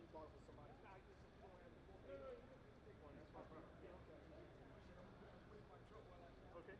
thought it was somebody. Nah, I just, you don't have any more. No, no, you can take one. That's my problem. Yeah, okay. Okay.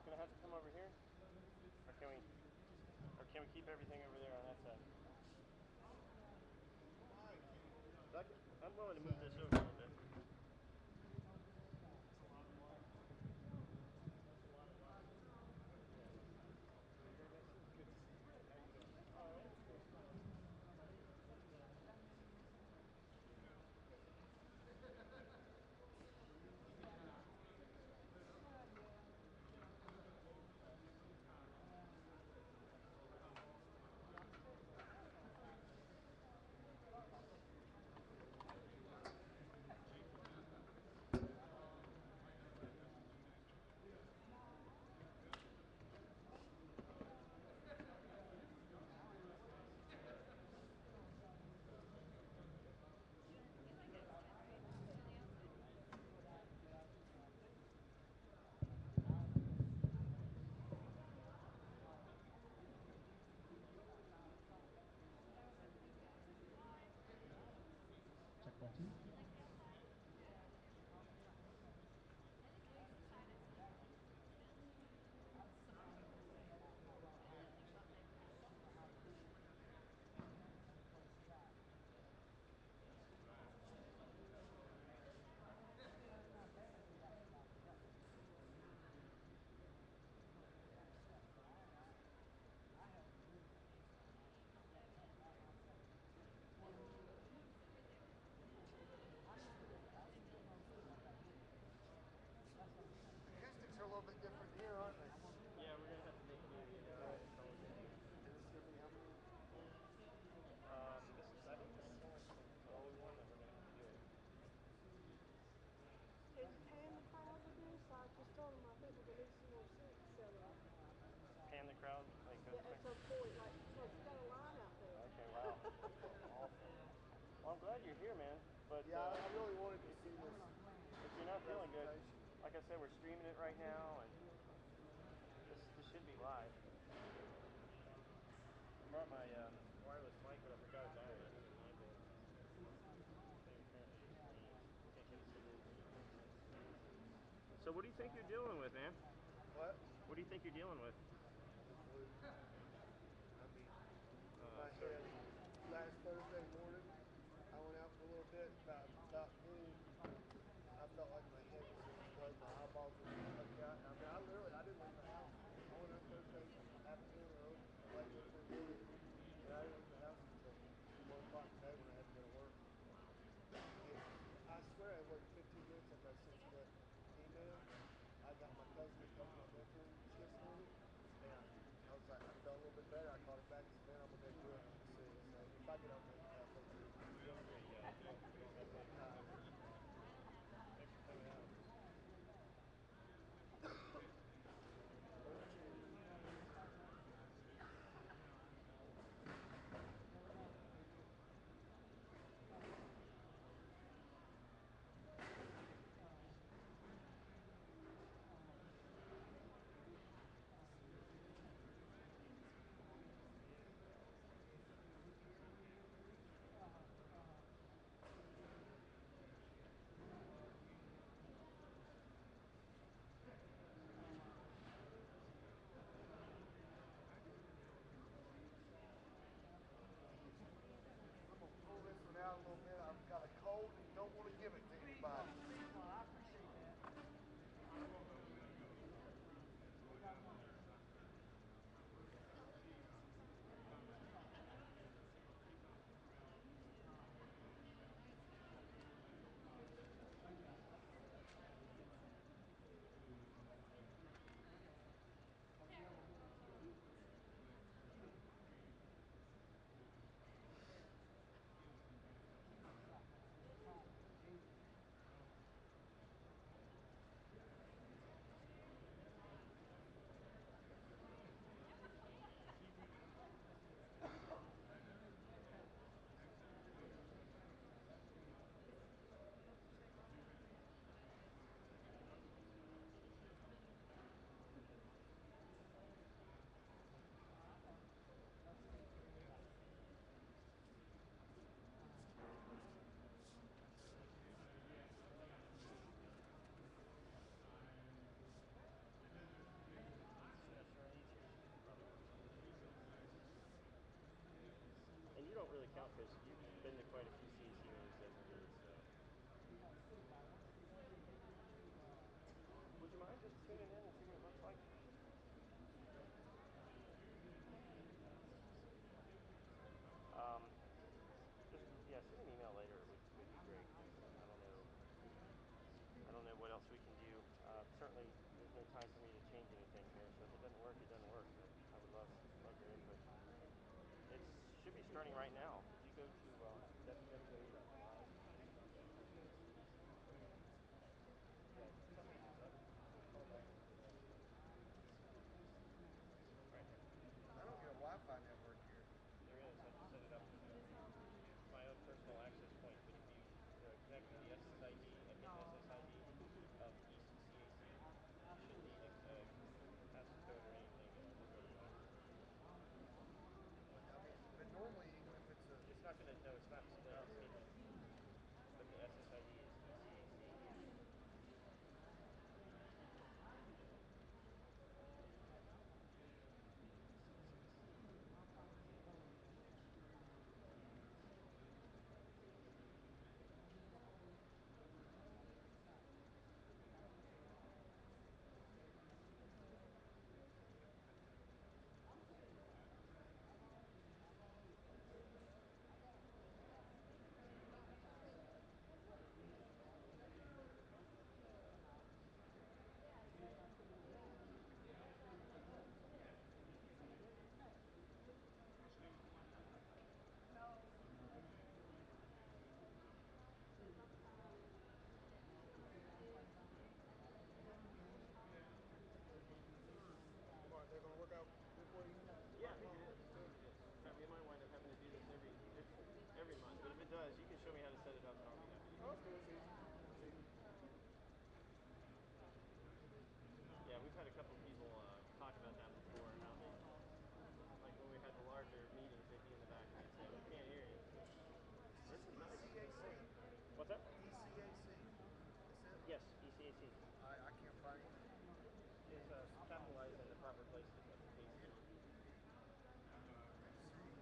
Gonna have to come over here, or can we keep everything over there on that side? I'm willing to move this over a little bit. Check 1, 2. Acoustics are a little bit different here, aren't they? Yeah, we're gonna have to make it. This is gonna be how many? This is, I think this is the only one that we're gonna have to do it. Is Pan the crowd with this? So I just told him I think we're gonna need some more seats set up. Pan the crowd, like Yeah, at some point, like, you know, you got a line out there. Okay, wow. Awesome. Well, I'm glad you're here, man. But Yeah, I really wanted to see this. if you're not feeling good, like I said, we're streaming it right now, and this should be live. I brought my wireless mic, but I forgot a battery. So what do you think you're dealing with, man? What? What do you think you're dealing with? I mean, my head. Last Thursday morning, I went out for a little bit. About noon, I felt like my head was going to explode. My eyeballs were like that. I mean, I didn't leave the house. I went out Thursday afternoon or late Thursday morning, and I didn't leave the house until 1 o'clock today when I had to go to work. And I swear I worked 15 minutes after I sent you that email. I got my cousin to come to my bedroom kiss on me, and I was like, I felt a little bit better. I called her back and said, man, I'm going to go do it. See, so if I get up there, halfway through. Thanks for coming out. Pull this one out a little bit. I've got a cold and don't want to give it to anybody. I appreciate that. starting right now. If you go to www.live. Right here. I don't get a Wi-Fi network here. There is. I just set it up as my own personal access point. But if you connect to the SSID and the SSID of East CAC, you shouldn't need a passcode or anything, and it will go to mine. I mean, but normally, even if it's a... It's not going to, no, it's not split. It's hidden. But the SSID is ECAC. They're going to work out before you... Yeah, it is. We might wind up having to do this every month, but if it does, you can show me how to set it up and I'll be happy. Oh, it's easy. Yeah, we've had a couple people talk about that before, how they, like when we had the larger meetings, they'd be in the back and they'd say, we can't hear you. This is nice. ECAC? What's that? ECAC? Yes, ECAC. I can't find it. It's capitalized in the proper places.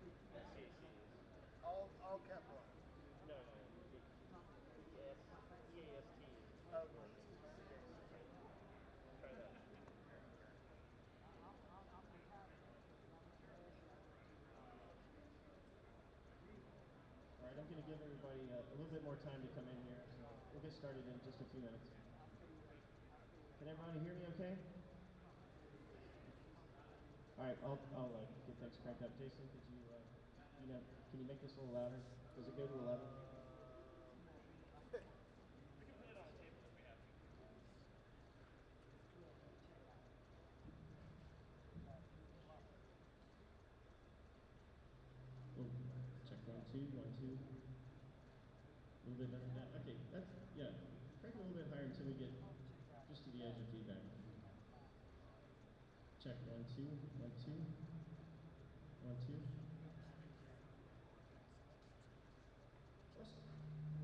ECAC is. All capitalized? No. EAST. Oh, East CAC. Try that. All right, I'm going to give everybody a little bit more time to come in here, so we'll get started in just a few minutes. Can everybody hear me okay? All right, I'll get things cranked up. Jason, could you, can you make this a little louder? Does it go to 11? We can put it on the table if we have to. Oh, check 1, 2, 1, 2. A little bit better. Okay, that's, yeah, crank a little bit higher until we get just to the edge of feedback. Check 1, 2, 1, 2. 1, 2. Awesome.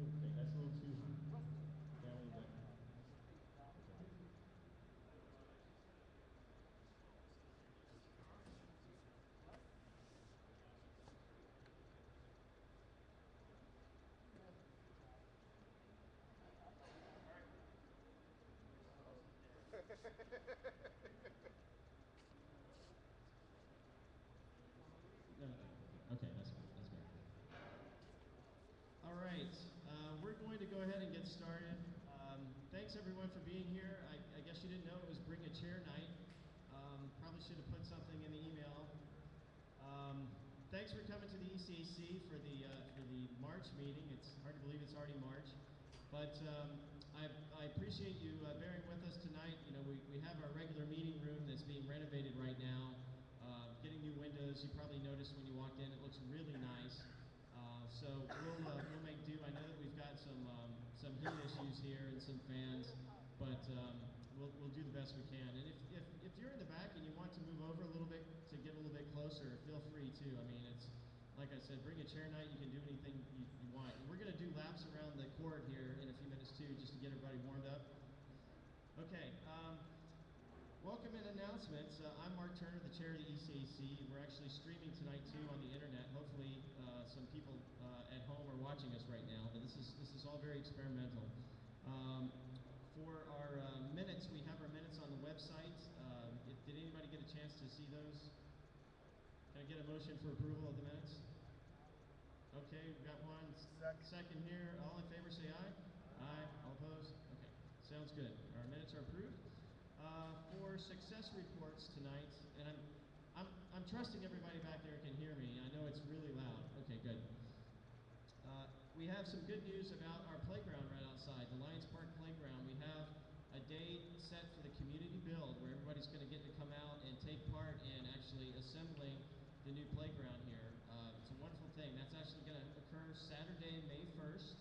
Okay, that's a little too down a little bit. No. Okay, that's good. That's good. All right, we're going to go ahead and get started. Thanks everyone for being here. I guess you didn't know it was Bring a Chair night. Probably should have put something in the email. Thanks for coming to the ECAC for the March meeting. It's hard to believe it's already March, but I appreciate you bearing with us tonight. You know, we have our regular meeting room that's being renovated right now, getting new windows. You probably noticed when you walked in, it looks really nice. So we'll make do. I know that we've got some heat issues here and some fans, but we'll do the best we can. And if you're in the back and you want to move over a little bit to get a little bit closer, feel free to. I mean, it's like I said, Bring a Chair night. You can do anything you want. And we're going to do laps around the court here in a few minutes too, just to get everybody warmed up. Okay. Welcome and announcements. I'm Mark Turner, the chair of the ECAC. We're actually streaming tonight too on the internet. Hopefully some people at home are watching us right now, but this is all very experimental. For our minutes, we have our minutes on the website. Did anybody get a chance to see those? Can I get a motion for approval of the minutes? Okay, we've got one. Second here. All in favor say aye. Aye. All opposed? Okay, sounds good. Our minutes are approved. For success reports tonight, and I'm trusting everybody back there can hear me. I know it's really loud. good. We have some good news about our playground right outside, the Lions Park Playground. We have a day set for the community build where everybody's going to get to come out and take part in actually assembling the new playground here. It's a wonderful thing. That's actually going to occur Saturday, May 1st,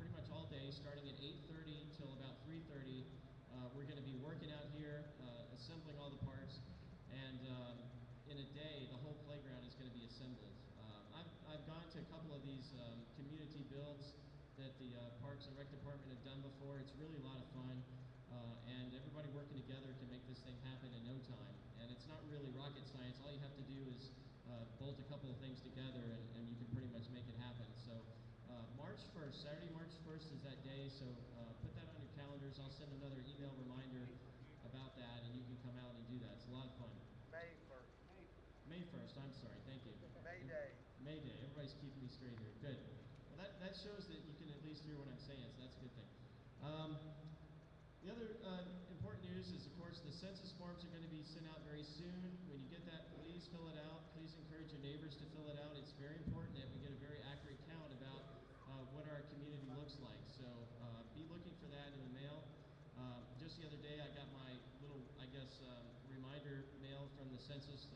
pretty much all day, starting at 8:30 till about 3:30. We're going to be working out here, assembling all the parts, and in a day, the whole playground is going to be assembled. I've gone to a couple of these community builds that the Parks and Rec Department have done before. It's really a lot of fun, and everybody working together can make this thing happen in no time. And it's not really rocket science. All you have to do is bolt a couple of things together, and you can pretty much make it happen. So March 1st, Saturday, March 1st is that day, so put that on your calendars. I'll send another email reminder about that, and you can come out and do that. It's a lot of fun. May 1st. May 1st, I'm sorry, thank you. May Day. May Day, everybody's keeping me straight here, good. Well, that shows that you can at least hear what I'm saying, so that's a good thing. The other important news is, of course, the census forms are going to be sent out very soon. When you get that, please fill it out. Please encourage your neighbors to fill it out. It's very important that we get a very accurate count about what our community looks like. So be looking for that in the mail. Just the other day, I got my little, reminder mail from the census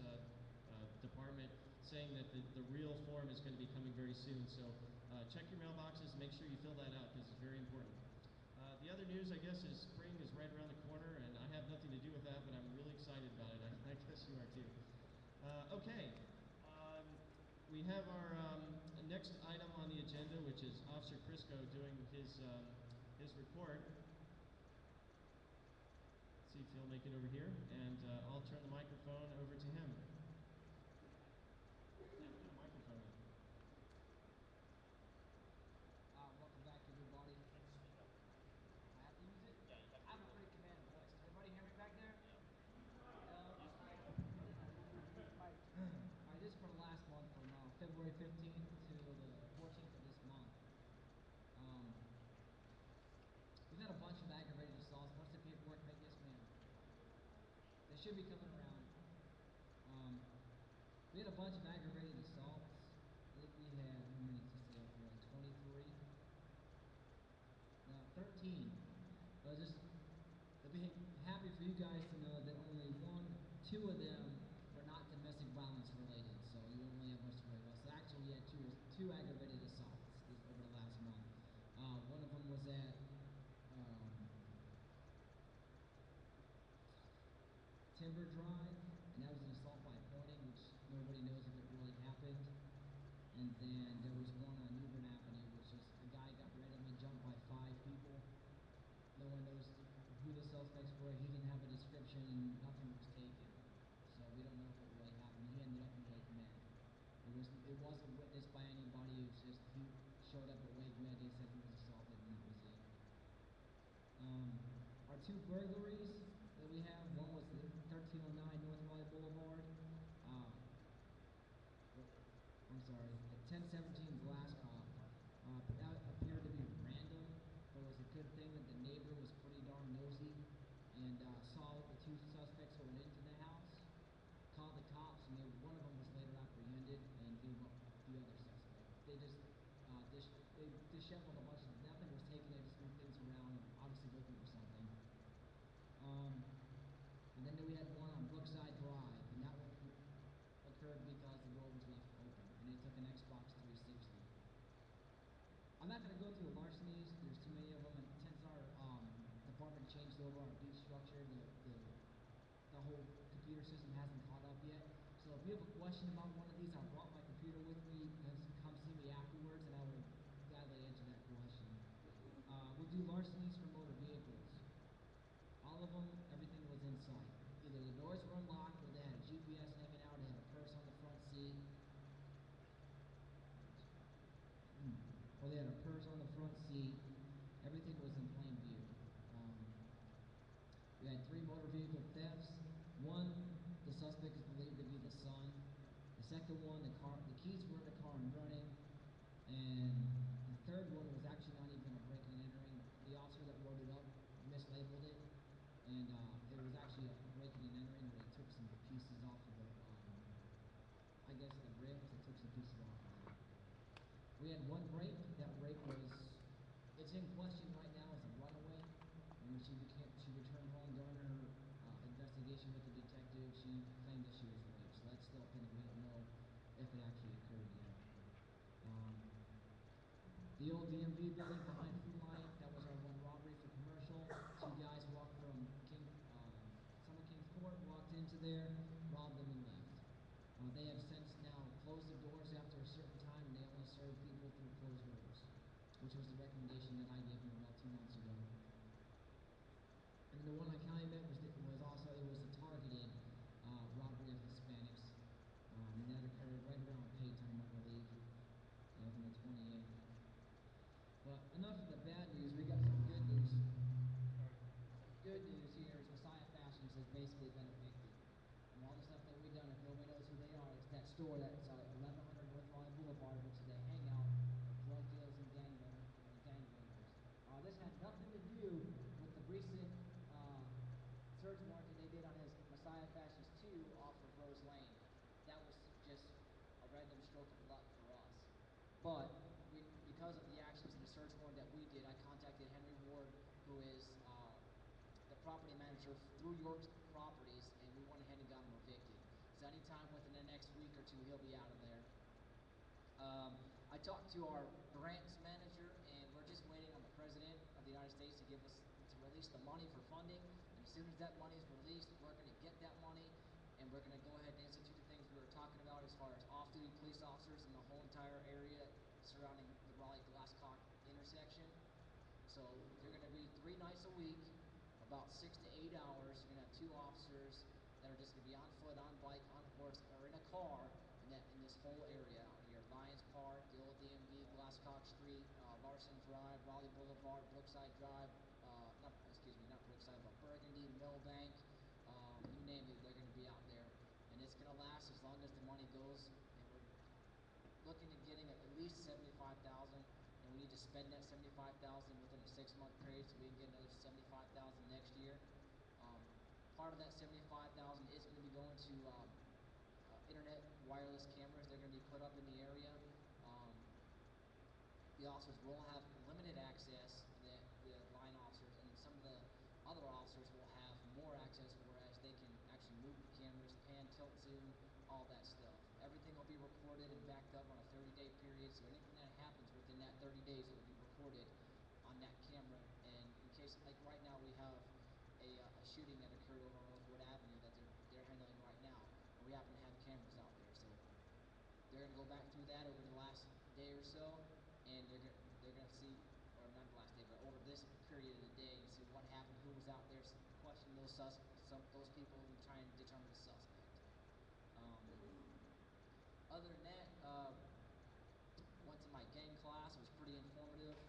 department saying that the real form is going to be coming very soon. So check your mailboxes, make sure you fill that out because it's very important. The other news, I guess, is spring is right around the corner, and I have nothing to do with that, but I'm really excited about it. I guess you are too. Okay, we have our next item on the agenda, which is Officer Crisco doing his report. Let's see if he'll make it over here, and I'll turn the microphone over to him. Welcome back, everybody. I have to use it? Yeah, you have to I have a pretty command voice. Can everybody hear me back there? Alright, this is for the last month, from February 15th to the 14th of this month. We've had a bunch of aggravated assaults. What's the paperwork make? Yes, ma'am. They should be coming around. We had a bunch of aggravated assaults. I think we had, how many to say up here, like 23? No, 13. But just, I'd be happy for you guys to know that only two of them were not domestic violence related, so you don't really have much to worry about. So actually we had two aggravated assaults over the last month. One of them was at Timber Drive, and that was an assault by pointing, which nobody knows if it really happened. And then there was one on New Bern Avenue, which is a guy got randomly jumped by 5 people. No one knows who the suspects were. He didn't have a description, and nothing was taken. So we don't know if it really happened. He ended up in Wake Med. It wasn't witnessed by anybody. It was just he showed up at Wake Med. They said he was assaulted, and that was it. Our 2 burglaries that we have, one was 1309 North Raleigh Boulevard. I'm sorry, at 1017 Glasscock. That appeared to be random, but it was a good thing that the neighbor was pretty darn nosy and saw the 2 suspects going into the house, called the cops, and one of them was later apprehended and gave up the other suspect. They just they disheveled a bunch of, nothing was taken, they just moved things around, obviously looking for something. And then we had one on Brookside Drive, and that one occurred because the door was left open, and they took an Xbox 360. I'm not going to go through the larcenies, there's too many of them, and since our department changed over our beat structure, the whole computer system hasn't caught up yet. So if you have a question about one of these, I brought my computer with me, come see me afterwards, and I will gladly answer that question. We'll do larcenies for motor vehicles. All of them, everything was inside. Either the doors were unlocked, or they had a GPS hanging out, they had a purse on the front seat. Or they had a purse on the front seat. Everything was in plain view. We had 3 motor vehicle thefts. One, the suspect is believed to be the son. The second one, the keys were in the car and running. And the third one was actually not even a breaking and entering. The officer that wrote it up mislabeled it. And it was actually a breaking and entering where they took some pieces off of the, I guess the rims, they took some pieces off of We had one break. That break was, it's in question right now as a runaway. When she returned home during her investigation with the detective, she claimed that she was raped. So that's still pending. We don't know if it actually occurred yet. The old DMV building behind Food Lion, that was our one robbery for commercial. Two guys walked from Summer King's Court, walked into there, robbed them and left. They have since now closed the doors after a certain time, and they only serve people through closed doors, which was the recommendation that I gave them about 2 months ago. And the one I county met was also, it was a targeted robbery of Hispanics, and that occurred right around pay time, I believe, on the 28th. But enough of the bad news, we got some good news. Some good news here is Messiah Fashions has basically been evicted. And all the stuff that we've done, if nobody knows who they are, it's that store that's 1100 North Raleigh Boulevard, which is a hangout of drug dealers and gangbangers. This had nothing to do with the recent search warrant that they did on his Messiah Fashions 2 off of Rose Lane. That was just a random stroke of luck for us. But because of the actions and the search warrant that we did, I contacted Henry Ward, who is the property manager through York's Properties, and we went ahead and got him evicted. So anytime within the next week or two, he'll be out of there. I talked to our grants manager, and we're just waiting on the President of the United States to release the money for funding. And as soon as that money is released, we're going to get that money, and we're going to go ahead and institute the things we were talking about as far as off-duty police officers in the whole entire area surrounding the Raleigh-Glasscock intersection. So they're going to be 3 nights a week, about 6 to 8 hours. You're going to have 2 officers that are just going to be on foot, on bike, on horse, or in a car in this whole area out here. Lions Park, the old DMV, Glasscock Street, Larson Drive, Raleigh Boulevard, Brookside Drive, not Brookside, but Burgundy, Millbank, you name it, they're going to be out there. And it's going to last as long as the money goes. And we're looking at getting at least $75,000, and we need to spend that $75,000 within a 6-month period so we can get another $75,000 next year. Part of that $75,000 is going to be going to internet wireless cameras. They're going to be put up in the area. The officers will have limited access, the line officers, and some of the other officers will have more access, whereas they can actually move the cameras, pan, tilt, zoom, all that stuff. Everything will be recorded and backed up on a 30-day period, so anything that happens within that 30 days, it will be recorded on that camera. And in case, like right now, we have a shooting that occurred over on Oakwood Avenue that they're handling right now, and we happen to have cameras out there. So they're going to go back through that over the last day or so, and they're going to see, or not the last day, but over this period of the day, and see what happened, who was out there, question those people, and try and determine the suspect. Other than that, went to my gang class. It was pretty informative.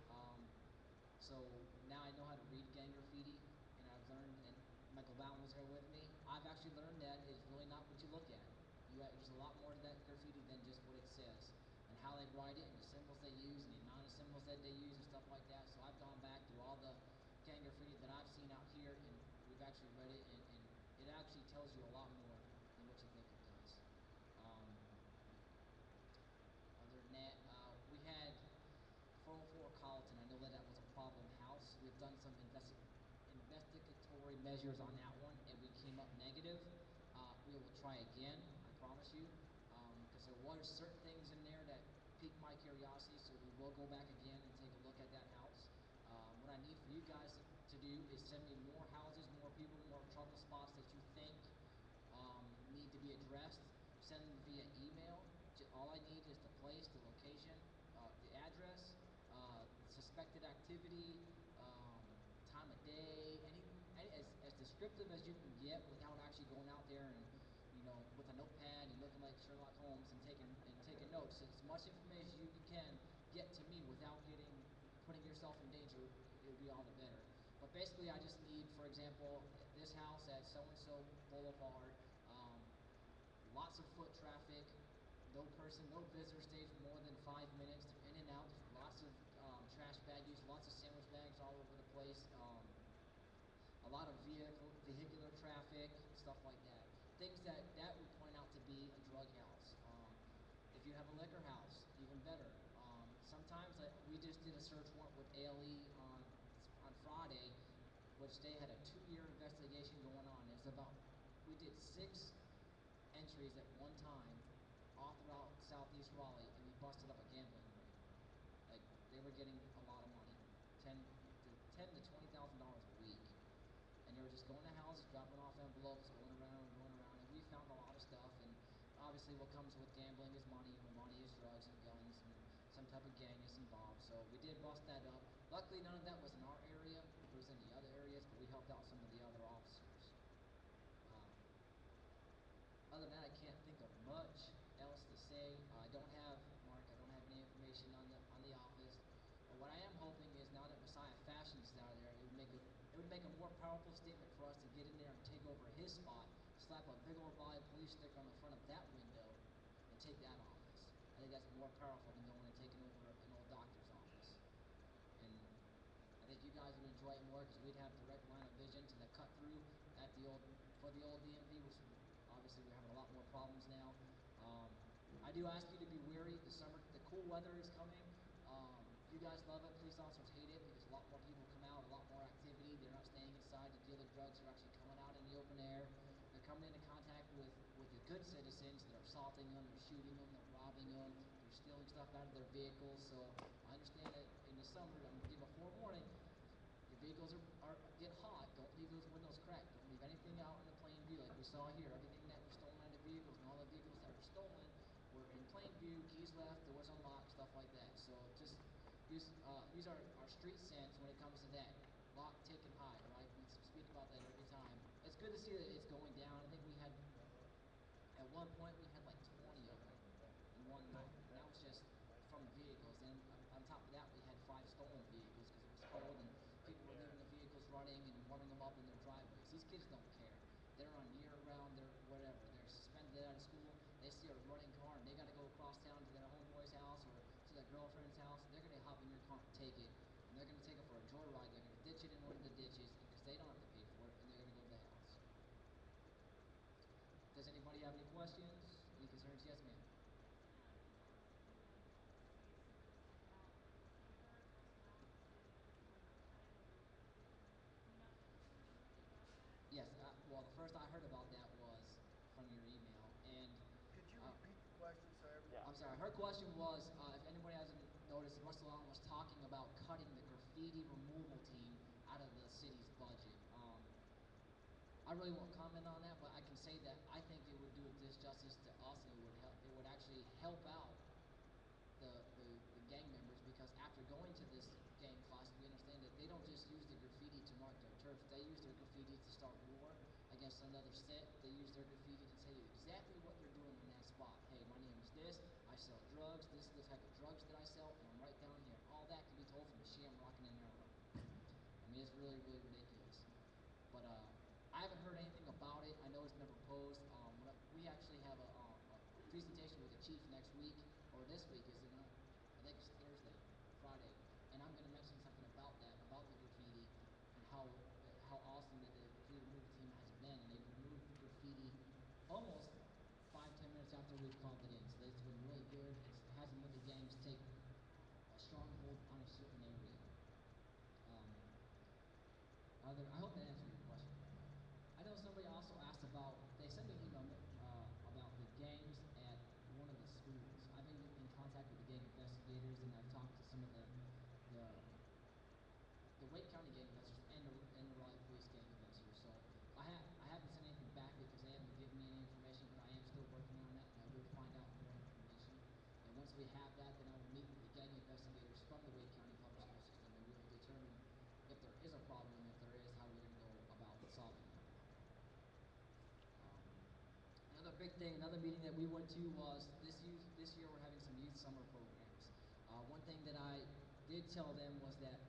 So now I know how to read gang graffiti, and I've learned, and Michael Bound was there with me. I've actually learned that it's really not what you look at. There's a lot more to that graffiti than just what it says, and how they write it, and the symbols they use, and the amount of symbols that they use, and stuff like that. So I've gone back through all the gang graffiti that I've seen out here, and we've actually read it, and it actually tells you a lot more than what you think it does. Other than that, we had 404 Colleton. I know that was a problem house. We've done some investigatory measures on that one, and we came up negative. We will try again, I promise you, because there were certain things in there that piqued my curiosity, so we will go back again and take a look at that house. What I need for you guys to do is send me more houses, more people, more trouble spots that you think need to be addressed. Send them via email. All I need is the place, the location, the address, suspected activity, time of day, as descriptive as you can get without actually going out there and, with a notepad and looking like Sherlock Holmes and taking notes. As much information as you can get to me without putting yourself in danger, it would be all the better. But basically, I just need, for example, this house at so-and-so Boulevard, lots of foot traffic, no visitor stays more than 5 minutes. They're in and out. There's lots of trash bag use, lots of sandwich bags all over the place. A lot of vehicular traffic, stuff like that. Things that would point out to be a drug house. If you have a liquor house, even better. a search warrant with ALE on Friday, which they had a 2-year investigation going on. We did 6 entries at one time all throughout Southeast Raleigh, and we busted up a gambling ring. Like, they were getting a lot of money, ten to $20,000 a week, and they were just going to houses, dropping off envelopes, going around, and we found a lot of stuff. And obviously, what comes with gambling is money, and money is drugs and guns, and some type of gang is involved. So we did bust that up. Luckily, none of that was in our area. It was in the other areas, but we helped out some of the other officers. Other than that, I can't think of much else to say. I don't have any information on the office. But what I am hoping is, now that Messiah Fashion's out there, it would make a more powerful statement for us to get in there and take over his spot, slap a big old Raleigh police sticker on the front of that window, and take that office. I think that's more powerful than going and taking over an old doctor's office. And I think you guys would enjoy it more because we'd have direct line of vision to the cut through for the old DMV, which obviously we're having a lot more problems now. I do ask you to be wary. The cool weather is coming. You guys love it. Police officers hate it because a lot more people come out, a lot more activity. They're not staying inside to deal the drugs. They're actually coming out in the open air. They're coming into contact with the good citizens that are assaulting them, they're shooting them, they're robbing them, they're stealing stuff out of their vehicles. So I understand that in the summer, I'm going to give a forewarning. Your vehicles get hot. Don't leave those windows cracked. Don't leave anything out in the plain view like we saw here. Everything that was stolen out of the vehicles and all the vehicles that were stolen were in plain view, keys left, doors unlocked, stuff like that. So just use our street sense when it comes to that. Lock, take, and hide, right? We speak about that every time. It's good to see that it's going down. I think at one point we had like 20 of them in 1 month. And that was just from vehicles. And on top of that, we had 5 stolen vehicles because it was cold and people were leaving the vehicles running and warming them up in their driveways. These kids don't care. They're on year-round, they're whatever. They're suspended out of school. They see a running car and they got to go across town to their homeboy's house or to their girlfriend's house. They're going to hop in your car and take it. And they're going to take it for a joyride. They're going to ditch it in one of the ditches because they don't have to pay for it, and they're going to go to the house. Does anybody have any questions? Any concerns? Yes, ma'am. Yes. Well, the first I heard about that was from your email. And Could you repeat the question so everyone? I'm sorry. Her question was, if anybody hasn't noticed, Russell Allen was talking about cutting the graffiti removal team out of the city's budget. I really won't comment on that, but I can say that I think it would do a disjustice to us, and it would actually help out the gang members, because after going to this gang class, we understand that they don't just use the graffiti to mark their turf. They use their graffiti to start war against another set. They use their graffiti to tell you exactly what they're doing in that spot. Hey, my name is this. I sell drugs. This is the type of drugs that I sell, and I'm right down here. All that can be told from a Shamrock and an arrow. I mean, it's really, really ridiculous. But I haven't heard anything about it. I know it's never posed. We actually have a presentation with the chief next week, or this week, is it not? I think it's Thursday, Friday, and I'm going to mention something about that, about the graffiti, and how awesome that the graffiti removal team has been, and they've removed graffiti almost 5-10 minutes after we've called it in. So it's been really good. It hasn't let the gangs take a stronghold on a certain area. I hope that answered your question. I know somebody also asked about, they sent me an email about the gangs at one of the schools. I've been in contact with the gang investigators, and I've talked to some of the Wake County gang investigators and the Raleigh Police gang investigators. So I haven't sent anything back because they haven't given me any information, but I am still working on that, and I will find out more information. And once we have that, then I will meet with the gang investigators from the Wake County Public School System, and we will determine if there is a problem, and if there is, how we're going to go about solving that problem. Another big thing, another meeting that we went to was this year we're having some youth summer programs. One thing that I did tell them was that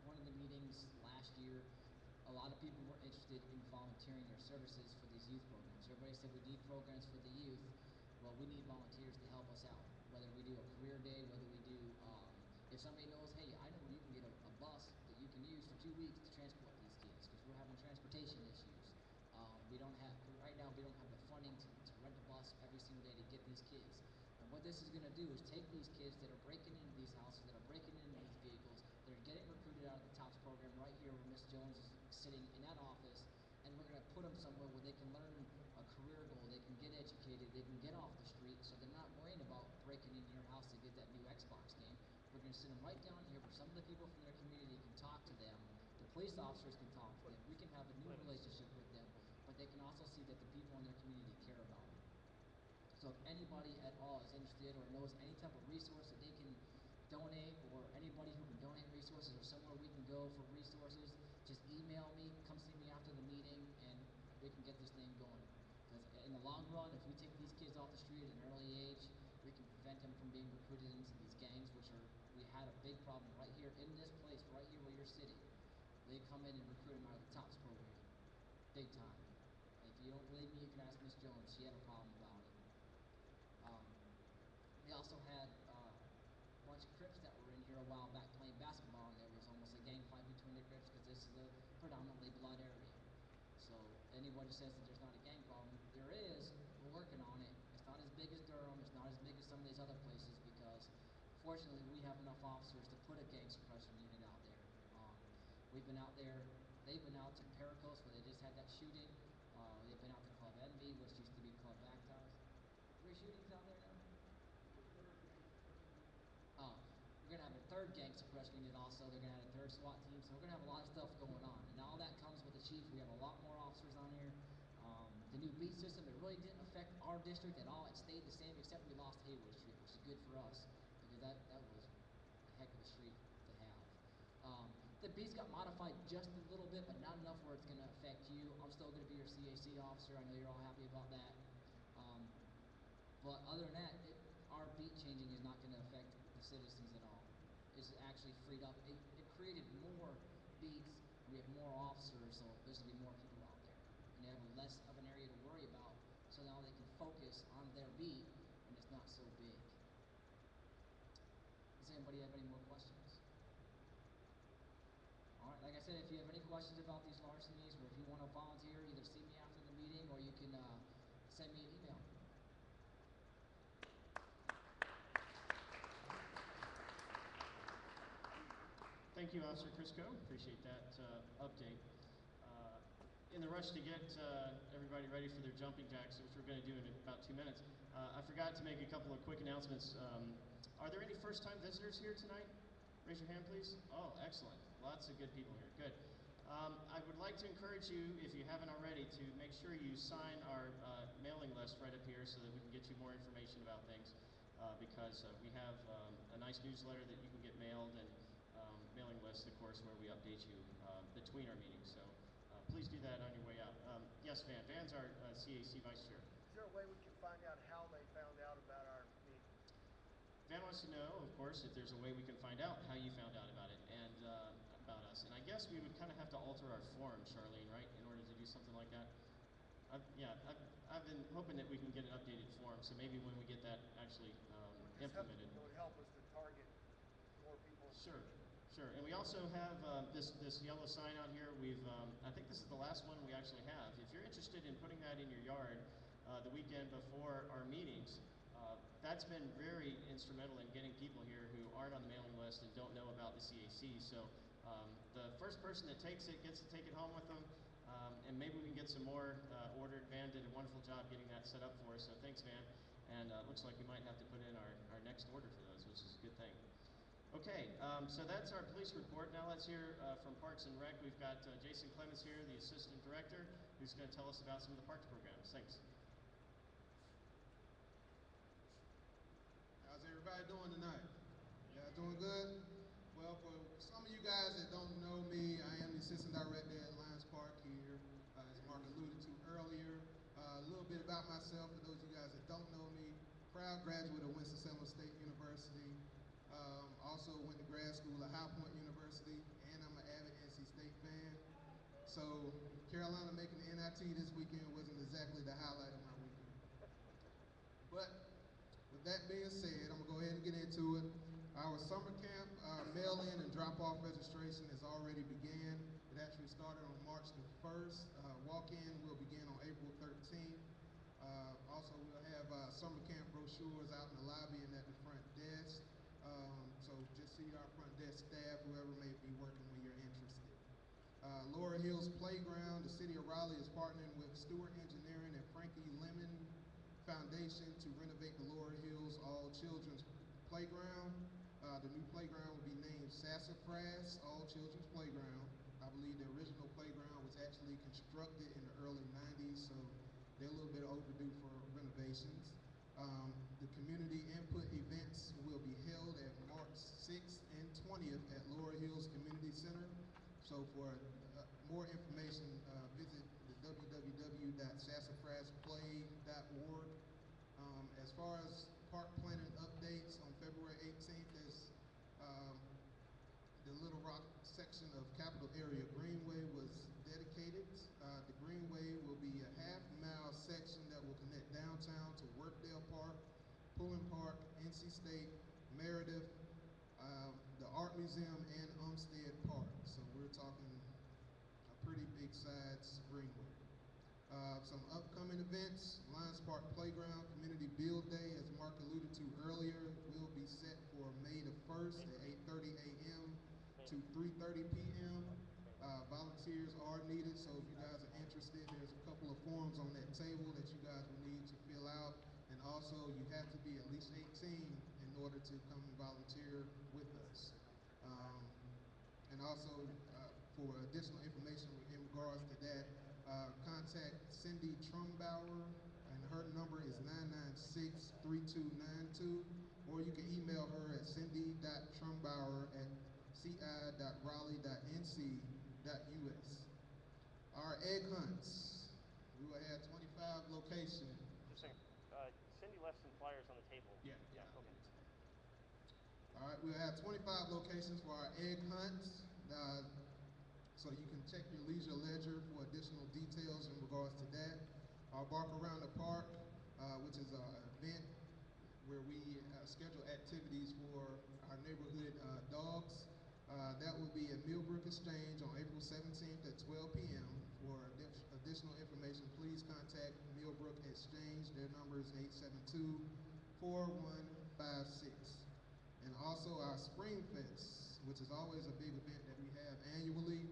one of the meetings last year, a lot of people were interested in volunteering their services for these youth programs. Everybody said we need programs for the youth. Well, we need volunteers to help us out, whether we do a career day, whether we do, if somebody knows, hey, I know where you can get a bus that you can use for 2 weeks to transport these kids, because we're having transportation issues. Right now we don't have the funding to rent a bus every single day to get these kids. And what this is going to do is take these kids that are breaking into these houses, that are breaking into these vehicles, Jones is sitting in that office, and we're going to put them somewhere where they can learn a career goal, they can get educated, they can get off the street, so they're not worrying about breaking into your house to get that new Xbox game. We're going to send them right down here where some of the people from their community can talk to them. The police officers can talk to them. We can have a new relationship with them, but they can also see that the people in their community care about them. So if anybody at all is interested or knows any type of resource that they can donate, or anybody who can donate resources or somewhere we can go for resources, just email me, come see me after the meeting, and we can get this thing going. Because in the long run, if we take these kids off the street at an early age, we can prevent them from being recruited into these gangs, we had a big problem right here in this place, right here where you're sitting. They come in and recruit them out of the TOPS program, big time. If you don't believe me, you can ask Miss Jones. She had a problem about it. We also had a bunch of Crips that were in here a while back playing basketball, and there was almost a gang fight between the Crips because this is a predominantly blood area. So anybody says that there's not a gang problem, there is. We're working on it. It's not as big as Durham. It's not as big as some of these other places because, fortunately, we have enough officers to put a gang suppression unit out there. We've been out there. They've been out to Pericos where they just had that shooting. They've been out to Club Envy, which used to be Club Baptized. 3 shootings out there now? We're going to have a 3rd gang suppression unit also. They're going to have a 3rd SWAT team. So we're going to have a lot of stuff going on. And all that comes with the chief. We have a lot more officers on here. The new beat system, it really didn't affect our district at all. It stayed the same except we lost Haywood Street, which is good for us because that was a heck of a street to have. The beats got modified just a little bit, but not enough where it's going to affect you. I'm still going to be your CAC officer. I know you're all happy about that. But other than that, our beat changing is not going to affect the citizens at all. It's actually freed up. It created more beats. We have more officers, so there's going to be more people out there. And they have less of an area to worry about, so now they can focus on their beat, and it's not so big. Does anybody have any more questions? All right, like I said, if you have any questions about these larcenies, or if you want to volunteer, either see me after the meeting, or you can send me an email. Thank you, Officer Crisco. Appreciate that update. In the rush to get everybody ready for their jumping jacks, which we're going to do in about 2 minutes, I forgot to make a couple of quick announcements. Are there any first-time visitors here tonight? Raise your hand, please. Oh, excellent. Lots of good people here. Good. I would like to encourage you, if you haven't already, to make sure you sign our mailing list right up here so that we can get you more information about things because we have a nice newsletter that you can get mailed and mailing list, of course, where we update you between our meetings. So please do that on your way out. Yes, Van. Van's our CAC Vice Chair. Is there a way we can find out how they found out about our meeting? Van wants to know, of course, if there's a way we can find out how you found out about it and about us. And I guess we would kind of have to alter our form, Charlene, right, in order to do something like that? I've been hoping that we can get an updated form, so maybe when we get that actually implemented. It would help us to target more people. Sure. Sure, and we also have this yellow sign out here. I think this is the last one we actually have. If you're interested in putting that in your yard the weekend before our meetings, that's been very instrumental in getting people here who aren't on the mailing list and don't know about the CAC. So the first person that takes it gets to take it home with them, and maybe we can get some more ordered. Van did a wonderful job getting that set up for us, so thanks, Van. And it looks like we might have to put in our next order for those, which is a good thing. Okay, so that's our police report. Now let's hear from Parks and Rec. We've got Jason Clemens here, the Assistant Director, who's going to tell us about some of the parks programs. Thanks. How's everybody doing tonight? You guys doing good? Well, for some of you guys that don't know me, I am the Assistant Director at Lions Park here. As Mark alluded to earlier, a little bit about myself for those of you guys that don't know me. Proud graduate of Winston-Salem State University. Also went to grad school at High Point University, and I'm an avid NC State fan. So Carolina making the NIT this weekend wasn't exactly the highlight of my weekend. But with that being said, I'm gonna go ahead and get into it. Our summer camp mail-in and drop-off registration has already began. It actually started on March the 1st. Walk-in will begin on April 13th. Also, we'll have summer camp brochures out in the lobby and at the front desk. So just see our front desk staff, whoever may be working when you're interested. Laurel Hills Playground, the City of Raleigh is partnering with Stewart Engineering and Frankie Lemon Foundation to renovate the Laurel Hills All Children's Playground. The new playground will be named Sassafras All Children's Playground. I believe the original playground was actually constructed in the early 90s, so they're a little bit overdue for renovations. The community input events will be held at March 6th and 20th at Laurel Hills Community Center. So for more information, visit the www.sassafrasplay.org. As far as park planning updates, on February 18th is the Little Rock section of Capital Area Greenway was dedicated. The Greenway will be a half-mile section that will connect downtown to Workdale Park, Pullen Park, NC State, Meredith, the Art Museum, and Umstead Park. So we're talking a pretty big size Greenway. Some upcoming events: Lions Park Playground Community Build Day, as Mark alluded to earlier, will be set for May the 1st at 8:30 a.m. to 3:30 p.m. Volunteers are needed, so if you guys are interested, there's a couple of forms on that table that you guys will need to fill out. And also, you have to be at least 18 in order to come and volunteer with us. And also, for additional information in regards to that, contact Cindy Trumbauer, and her number is 996-3292, or you can email her at cindy.trumbauer@ci.raleigh.nc.us. Our egg hunts, we will have 25 locations. Just a second. Cindy left some flyers on the table. Yeah. Okay. All right, we'll have 25 locations for our egg hunts. So you can check your leisure ledger for additional details in regards to that. Our Bark Around the Park, which is an event where we schedule activities for our neighborhood dogs. That will be at Millbrook Exchange on April 17th at 12 p.m. For additional information, please contact Millbrook Exchange. Their number is 872-4156. And also our Spring Fest, which is always a big event that we have annually.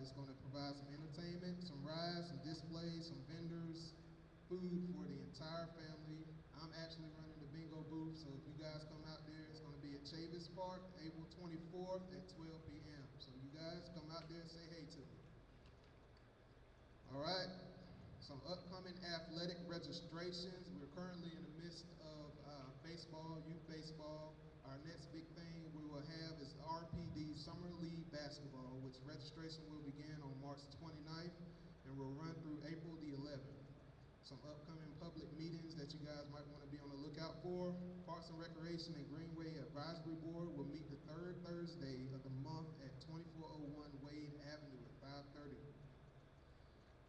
It's going to provide some entertainment, some rides, some displays, some vendors, food for the entire family. I'm actually running the bingo booth, so if you guys come out there, it's going to be at Chavis Park, April 24th at 12 p.m. So you guys come out there and say hey to me. All right, some upcoming athletic registrations. We're currently in the midst of baseball, youth baseball. Our next big thing we will have is RPD Summer League Basketball, which registration will begin on March 29th and will run through April the 11th. Some upcoming public meetings that you guys might want to be on the lookout for. Parks and Recreation and Greenway Advisory Board will meet the third Thursday of the month at 2401 Wade Avenue at 5:30.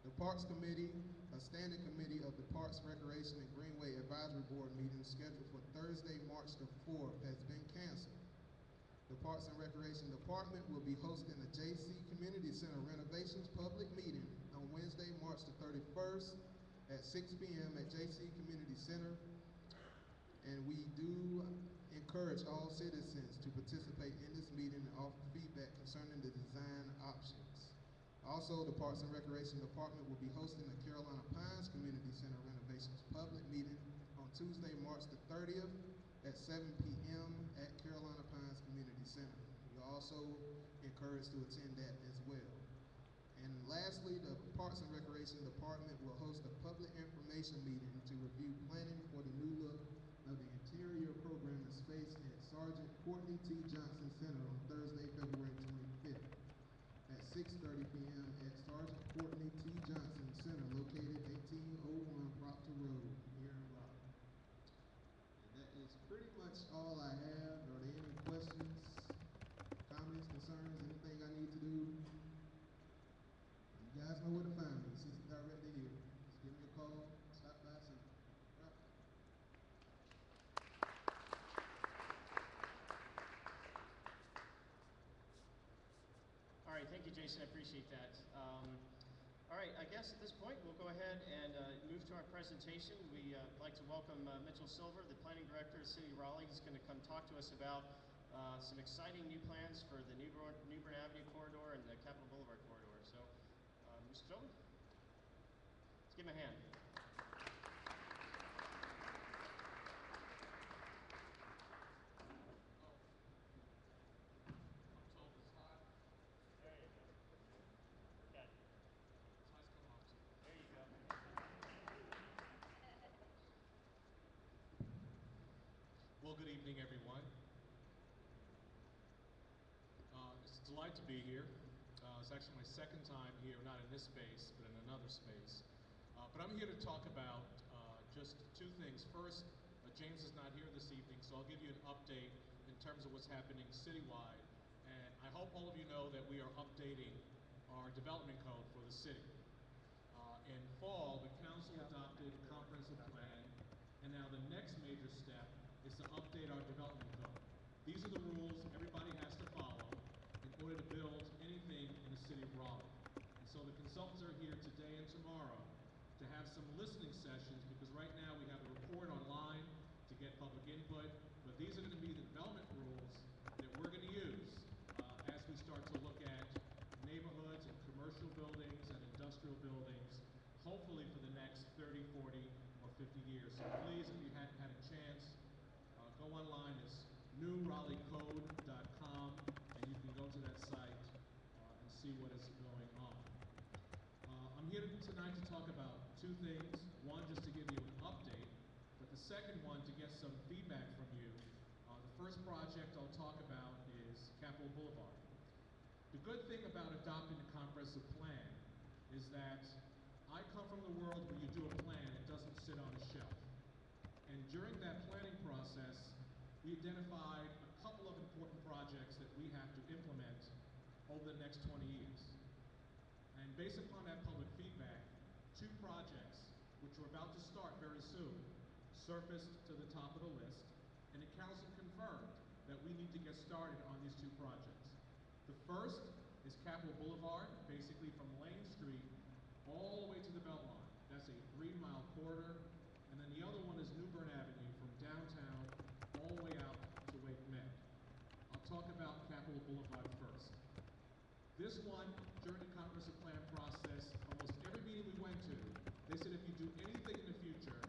The Parks Committee, a standing committee of the Parks, Recreation, and Greenway Advisory Board meeting scheduled for Thursday, March the 4th has been canceled. The Parks and Recreation Department will be hosting a JC Community Center renovations public meeting on Wednesday, March the 31st at 6 p.m. at JC Community Center. And we do encourage all citizens to participate in this meeting and offer feedback concerning the design options. Also, the Parks and Recreation Department will be hosting the Carolina Pines Community Center renovations public meeting on Tuesday, March the 30th at 7 p.m. at Carolina Pines Community Center. You're also encouraged to attend that as well. And lastly, the Parks and Recreation Department will host a public information meeting to review planning for the new look of the interior programming space at Sergeant Courtney T. Johnson Center on Thursday, February 25th. At 6:30 p.m. at Sergeant Courtney T. Johnson Center, located 1801 Proctor Road here in Raleigh. And that is pretty much all I have. Are there any questions, comments, concerns, anything I need to do? You guys know where to find me, Assistant Director here. Just give me a call, stop by, see me. All right. All right, thank you, Jason. I appreciate that. All right, I guess at this point we'll go ahead and move to our presentation. We'd like to welcome Mitchell Silver, the Planning Director of the City of Raleigh. He's going to come talk to us about some exciting new plans for the New Bern Avenue corridor and the Capitol Boulevard corridor. Joey? Let's give him a hand. There you go. Got it. There you go. Well, good evening, everyone. It's a delight to be here. It's actually my second time here, not in this space, but in another space. But I'm here to talk about just two things. First, James is not here this evening, so I'll give you an update in terms of what's happening citywide. And I hope all of you know that we are updating our development code for the city. In fall, the council adopted a comprehensive plan, and now the next major step is to update our development code. These are the rules everybody has to follow in order to build anything in the city of Raleigh. And so the consultants are here today and tomorrow to have some listening sessions, because right now we have a report online to get public input, but these are going to be the development rules that we're going to use as we start to look at neighborhoods and commercial buildings and industrial buildings, hopefully for the next 30, 40, or 50 years. So please, if you hadn't had a chance, go online. It's newraleighcode.com, and you can go to that site and see what is going on. I'm here tonight to talk about two things. One, just to give you an update, but the second one, to get some feedback from you. The first project I'll talk about is Capitol Boulevard. The good thing about adopting a comprehensive plan is that I come from the world where you do a plan, it doesn't sit on a shelf. And during that planning process, we identified a couple of important projects that we have to implement over the next 20 years. And based upon that public feedback, two projects, which we're about to start very soon, surfaced to the top of the list, and the council confirmed that we need to get started on these two projects. The first is Capitol Boulevard, basically from Lane Street all the way to the Beltline. That's a 3-mile corridor. And then the other one is New Bern Avenue from downtown all the way out to Wake Med. I'll talk about Capitol Boulevard first. This one, during the comprehensive plan process, almost every meeting we went to, they said if you do anything in the future,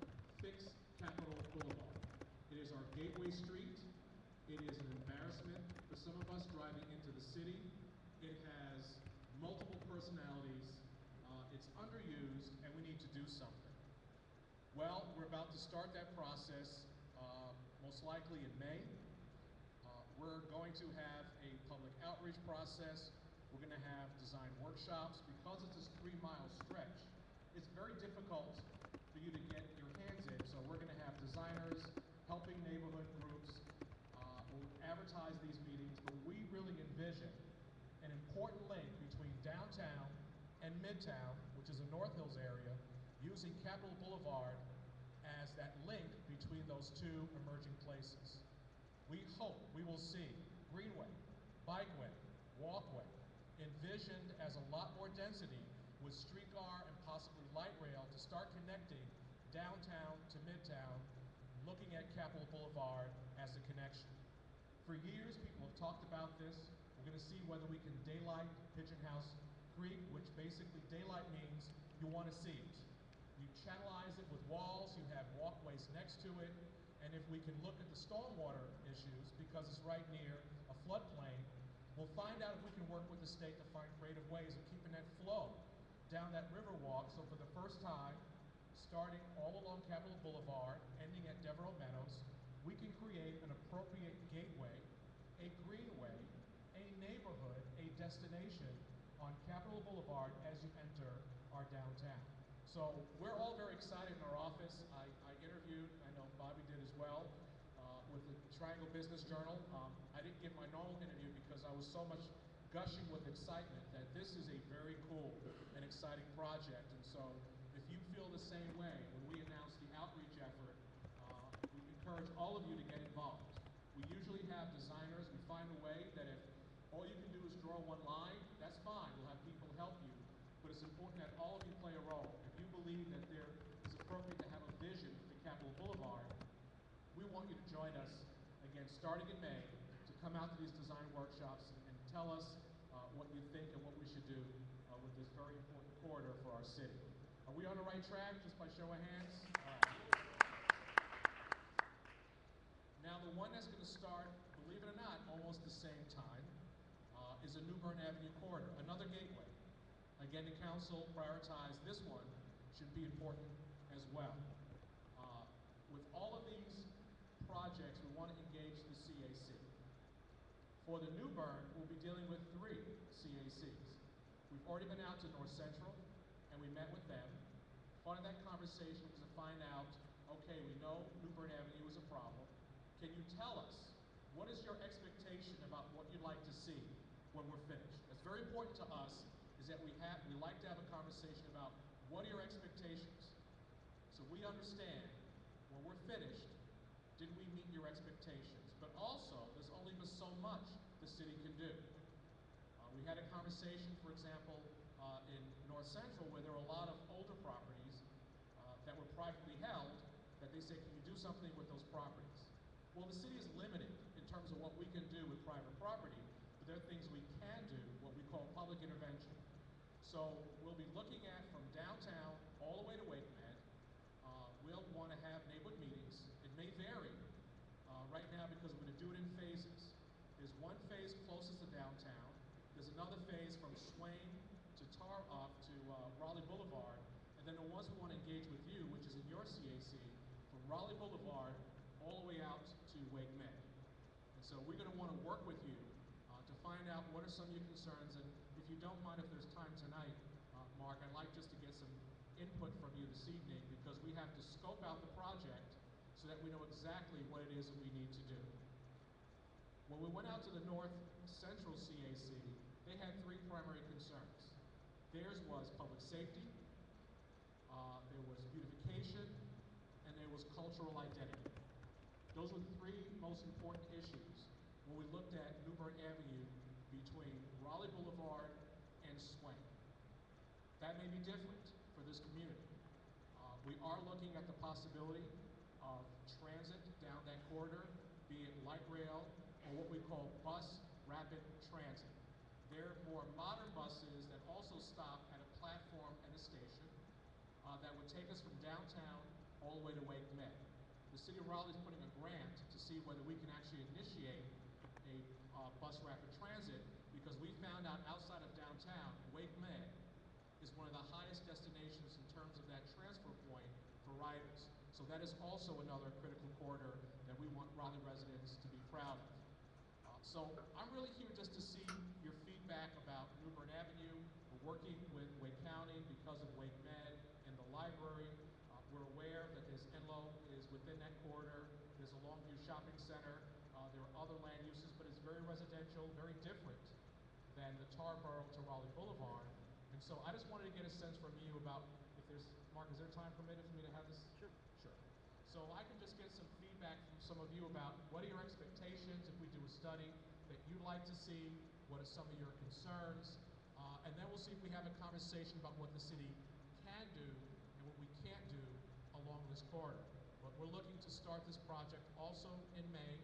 fix Capitol Boulevard. It is our gateway street. It is an embarrassment for some of us driving into the city. It has multiple personalities. It's underused, and we need to do something. Well, we're about to start that process, most likely in May. We're going to have a public outreach process. We're going to have design workshops. Because it's this 3-mile stretch, it's very difficult for you to get your hands in. So we're going to have designers helping neighborhood groups. We'll advertise these meetings, but we really envision an important link between downtown and Midtown, which is the North Hills area, using Capitol Boulevard as that link between those two emerging places. We hope we will see greenway, bikeway, walkway, envisioned as a lot more density with streetcar and possibly light rail to start connecting downtown to Midtown, looking at Capitol Boulevard as a connection. For years, people have talked about this. We're going to see whether we can daylight Pigeon House Creek, which basically daylight means you want to see it. You channelize it with walls, you have walkways next to it, and if we can look at the stormwater issues, because it's right near a floodplain, we'll find out if we can work with the state to find creative ways of keeping that flow down that river walk. So for the first time, starting all along Capitol Boulevard, ending at Devereaux Meadows, we can create an appropriate gateway, a greenway, a neighborhood, a destination on Capitol Boulevard as you enter our downtown. So we're all very excited in our office. I interviewed, I know Bobby did as well, with the Triangle Business Journal. I didn't give my normal interview because I was so much gushing with excitement that this is a very cool and exciting project. And so if you feel the same way, when we announce the outreach effort, we encourage all of you to get involved. We usually have designers. We find a way that if all you can do is draw one line, that's fine. We'll have people help you. But it's important that all of you play a role. If you believe that there is appropriate to have a vision for Capitol Boulevard, we want you to join us, again, starting in May, to come out to these design workshops and tell us what you think and what we should do with this very important corridor for our city. Are we on the right track, just by show of hands? All right. Now, the one that's going to start, believe it or not, almost the same time, is a New Bern Avenue corridor, another gateway. Again, the council prioritized this one, should be important as well. With all of these projects, we want to engage the CAC. For the New Bern, we'll be dealing with 3 CACs. We've already been out to North Central, and we met with them. Part of that conversation was to find out, okay, we know New Bern Avenue is a problem. Can you tell us, what is your expectation about what you'd like to see when we're finished? That's very important to us, is that we like to have a conversation about what are your expectations? So we understand when we're finished, did we meet your expectations? But also, there's only so much the city can do. We had a conversation, for example, in North Central, where there were a lot of older properties that were privately held, that they said, can you do something with those properties? Well, the city is limited in terms of what we can do with private property, but there are things we can do, what we call public intervention. So we'll be looking at from downtown all the way to Wake Med. We'll want to have neighborhood meetings. It may vary right now because we're going to do it in phases. There's one phase closest to downtown. There's another phase from Swain to Raleigh Boulevard. And then the ones we want to engage with you, which is in your CAC, from Raleigh Boulevard all the way out to Wake Med. And so we're going to want to work with you to find out what are some of your concerns. And if you don't mind, if there's time tonight, Mark, I'd like just to get some input from you this evening, because we have to scope out the project so that we know exactly what it is that we need to do. When we went out to the North Central CAC, they had 3 primary concerns. Theirs was public safety, there was beautification, and there was cultural identity. Those were the 3 most important issues when we looked at New Bern Avenue between Raleigh Boulevard and Swain. That may be different for this community. We are looking at the possibility of transit down that corridor, be it light rail or what we call bus rapid transit. They're more modern buses that also stop at a platform and a station that would take us from downtown all the way to Wake Med. The City of Raleigh is putting a grant to see whether we can actually initiate a bus rapid transit, because we found out outside of downtown, Wake Med is one of the highest destinations in terms of that transfer point for riders. So that is also another critical corridor that we want Raleigh residents to be proud of. So I'm really here just to see your feedback about New Bern Avenue. We're working with Wake County because of Wake Med and the library. We're aware that there's Enloe is within that corridor. There's a Longview Shopping Center. There are other land uses, but it's very residential, very different than the Tarboro to Raleigh Boulevard. And so I just wanted to get a sense from you about, if there's, Mark, is there time permitted for me to have this? Sure. Sure. So I can just get some feedback from some of you about what are your expectations if we do a study that you'd like to see, what are some of your concerns, and then we'll see if we have a conversation about what the city can do and what we can't do along this corridor. But we're looking to start this project also in May.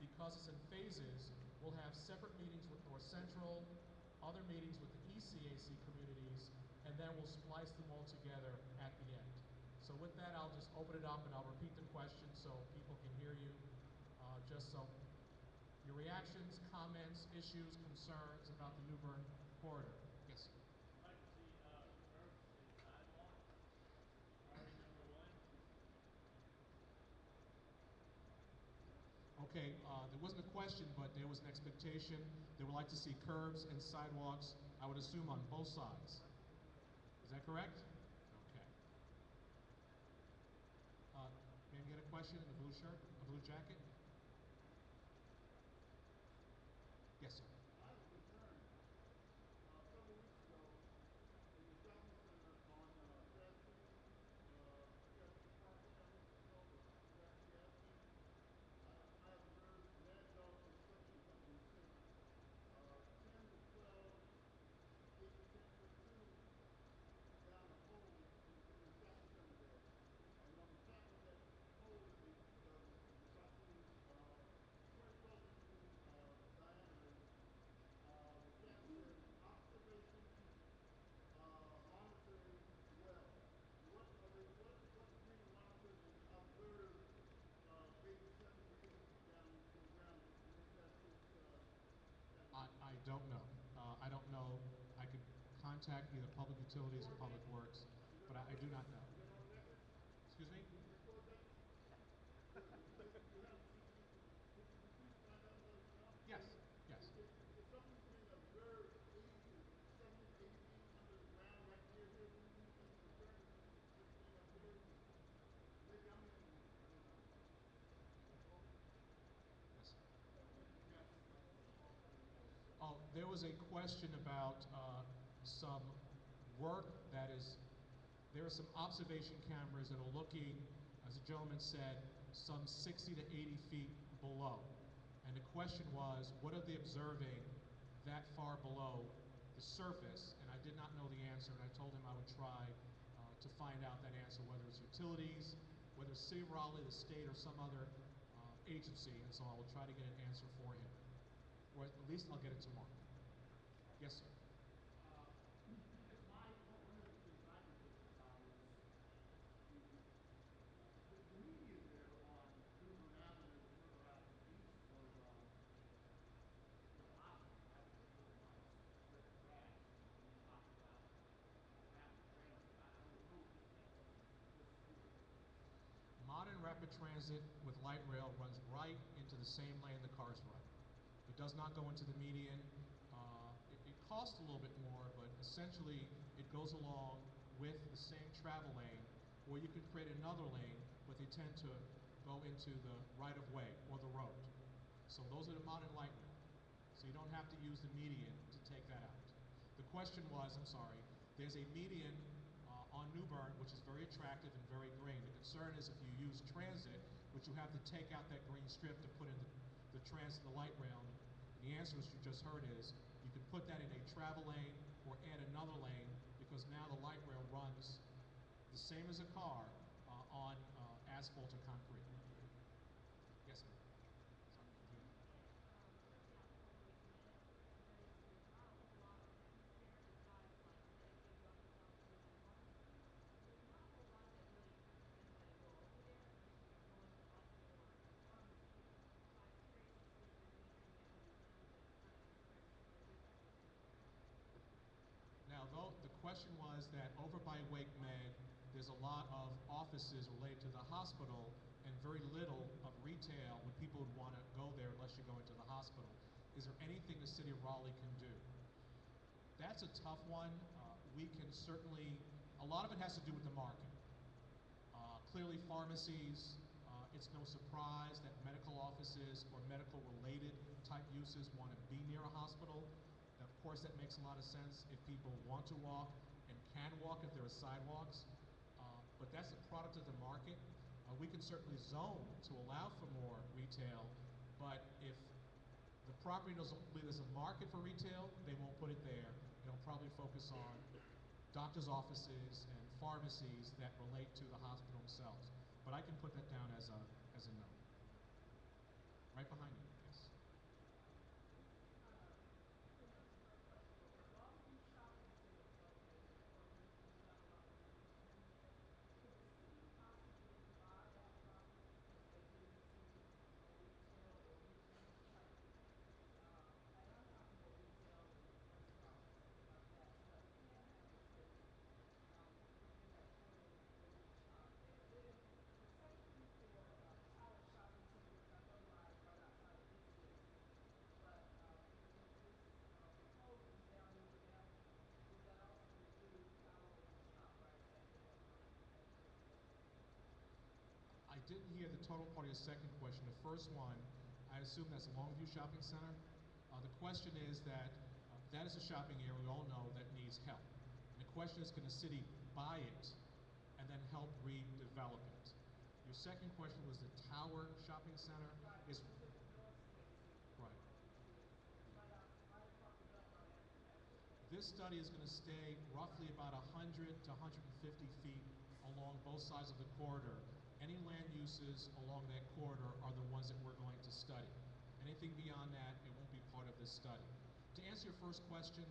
Because it's in phases, we'll have separate meetings with North Central, other meetings with the East CAC communities, and then we'll splice them all together at the end. So with that, I'll just open it up and I'll repeat the question so people can hear you. Just so your reactions, comments, issues, concerns about the New Bern corridor. Yes. I'd like to see curbs and sidewalks. Priority number 1. Okay, there wasn't a question, but there was an expectation. They would like to see curbs and sidewalks, I would assume, on both sides. Is that correct? Okay. May I get a question in the blue shirt, a blue jacket? Yes, sir. I have a concern. Several weeks ago, in the shopping center on Crabtree, Parkway, I think it's called, or Crabtree Avenue, I observed mad dog construction companies sitting 10 to 12, 8 to 10 foot tubes down a hole in the shopping center there. And on the top of that hole, the recycling contact either Public Utilities or Public Works, but I do not know. Is that on record? Excuse me? Can you record that? You have, can you please find out and let us know? Yes, yes. If something's being observed 70 to 80 feet under the ground right near here, do you think it's correct? It's being observed? Maybe I'm in the weeds, I don't know. Yes, sir. Yes. Oh, there was a question about some work that is, there are some observation cameras that are looking, as the gentleman said, some 60 to 80 feet below. And the question was, what are they observing that far below the surface? And I did not know the answer, and I told him I would try to find out that answer, whether it's utilities, whether it's City of Raleigh, the state, or some other agency, and so I will try to get an answer for him. Or at least I'll get it tomorrow. Yes, sir. Because one of the things I noticed about is the median there on Boulevard Avenue, further out to the east was modern. I would prefer not straight grass. And you talked about rapid transit. I would hope that that's disagree. Modern rapid transit with light rail runs right into the same lane the cars run. It does not go into the median. It costs a little bit more, but essentially it goes along with the same travel lane, or you could create another lane, but they tend to go into the right-of-way or the road. So those are the modern light rail. So you don't have to use the median to take that out. The question was, I'm sorry, there's a median on New Bern, which is very attractive and very green. The concern is if you use transit, which you have to take out that green strip to put in the transit, the light rail. The answer, as you just heard, is you can put that in a travel lane or add another lane, because now the light rail runs the same as a car on asphalt or concrete. Yes, ma'am. Now, though the question was that over by Wake Med, there's a lot of offices related to the hospital and very little of retail when people would want to go there unless you go into the hospital. Is there anything the City of Raleigh can do? That's a tough one. We can certainly, a lot of it has to do with the market. Clearly pharmacies, it's no surprise that medical offices or medical related type uses want to be near a hospital. Of course, that makes a lot of sense if people want to walk and can walk if there are sidewalks, but that's a product of the market. We can certainly zone to allow for more retail, but if the property doesn't believe there's a market for retail, they won't put it there. They'll probably focus on doctor's offices and pharmacies that relate to the hospital themselves. But I can put that down as a no. Right behind you. I didn't hear the total part of your second question. The first one, I assume that's Longview Shopping Center. The question is that that is a shopping area we all know that needs help. And the question is, can the city buy it and then help redevelop it? Your second question was the Tower Shopping Center. Is right. This study is going to stay roughly about 100 to 150 feet along both sides of the corridor. Any land uses along that corridor are the ones that we're going to study. Anything beyond that, it won't be part of this study. To answer your first question,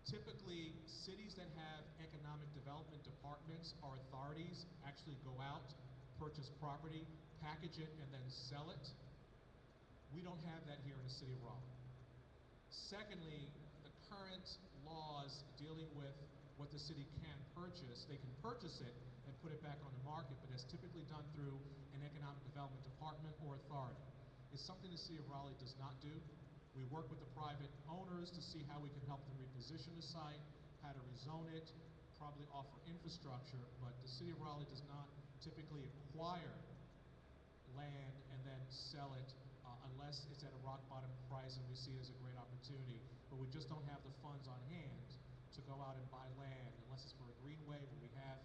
typically cities that have economic development departments or authorities actually go out, purchase property, package it, and then sell it. We don't have that here in the City of Raleigh. Secondly, the current laws dealing with what the city can purchase, they can purchase it and put it back on the market, but it's typically done through an economic development department or authority. It's something the city of Raleigh does not do. We work with the private owners to see how we can help them reposition the site, how to rezone it, probably offer infrastructure, but the city of Raleigh does not typically acquire land and then sell it unless it's at a rock bottom price and we see it as a great opportunity. But we just don't have the funds on hand to go out and buy land unless it's for a greenway where we have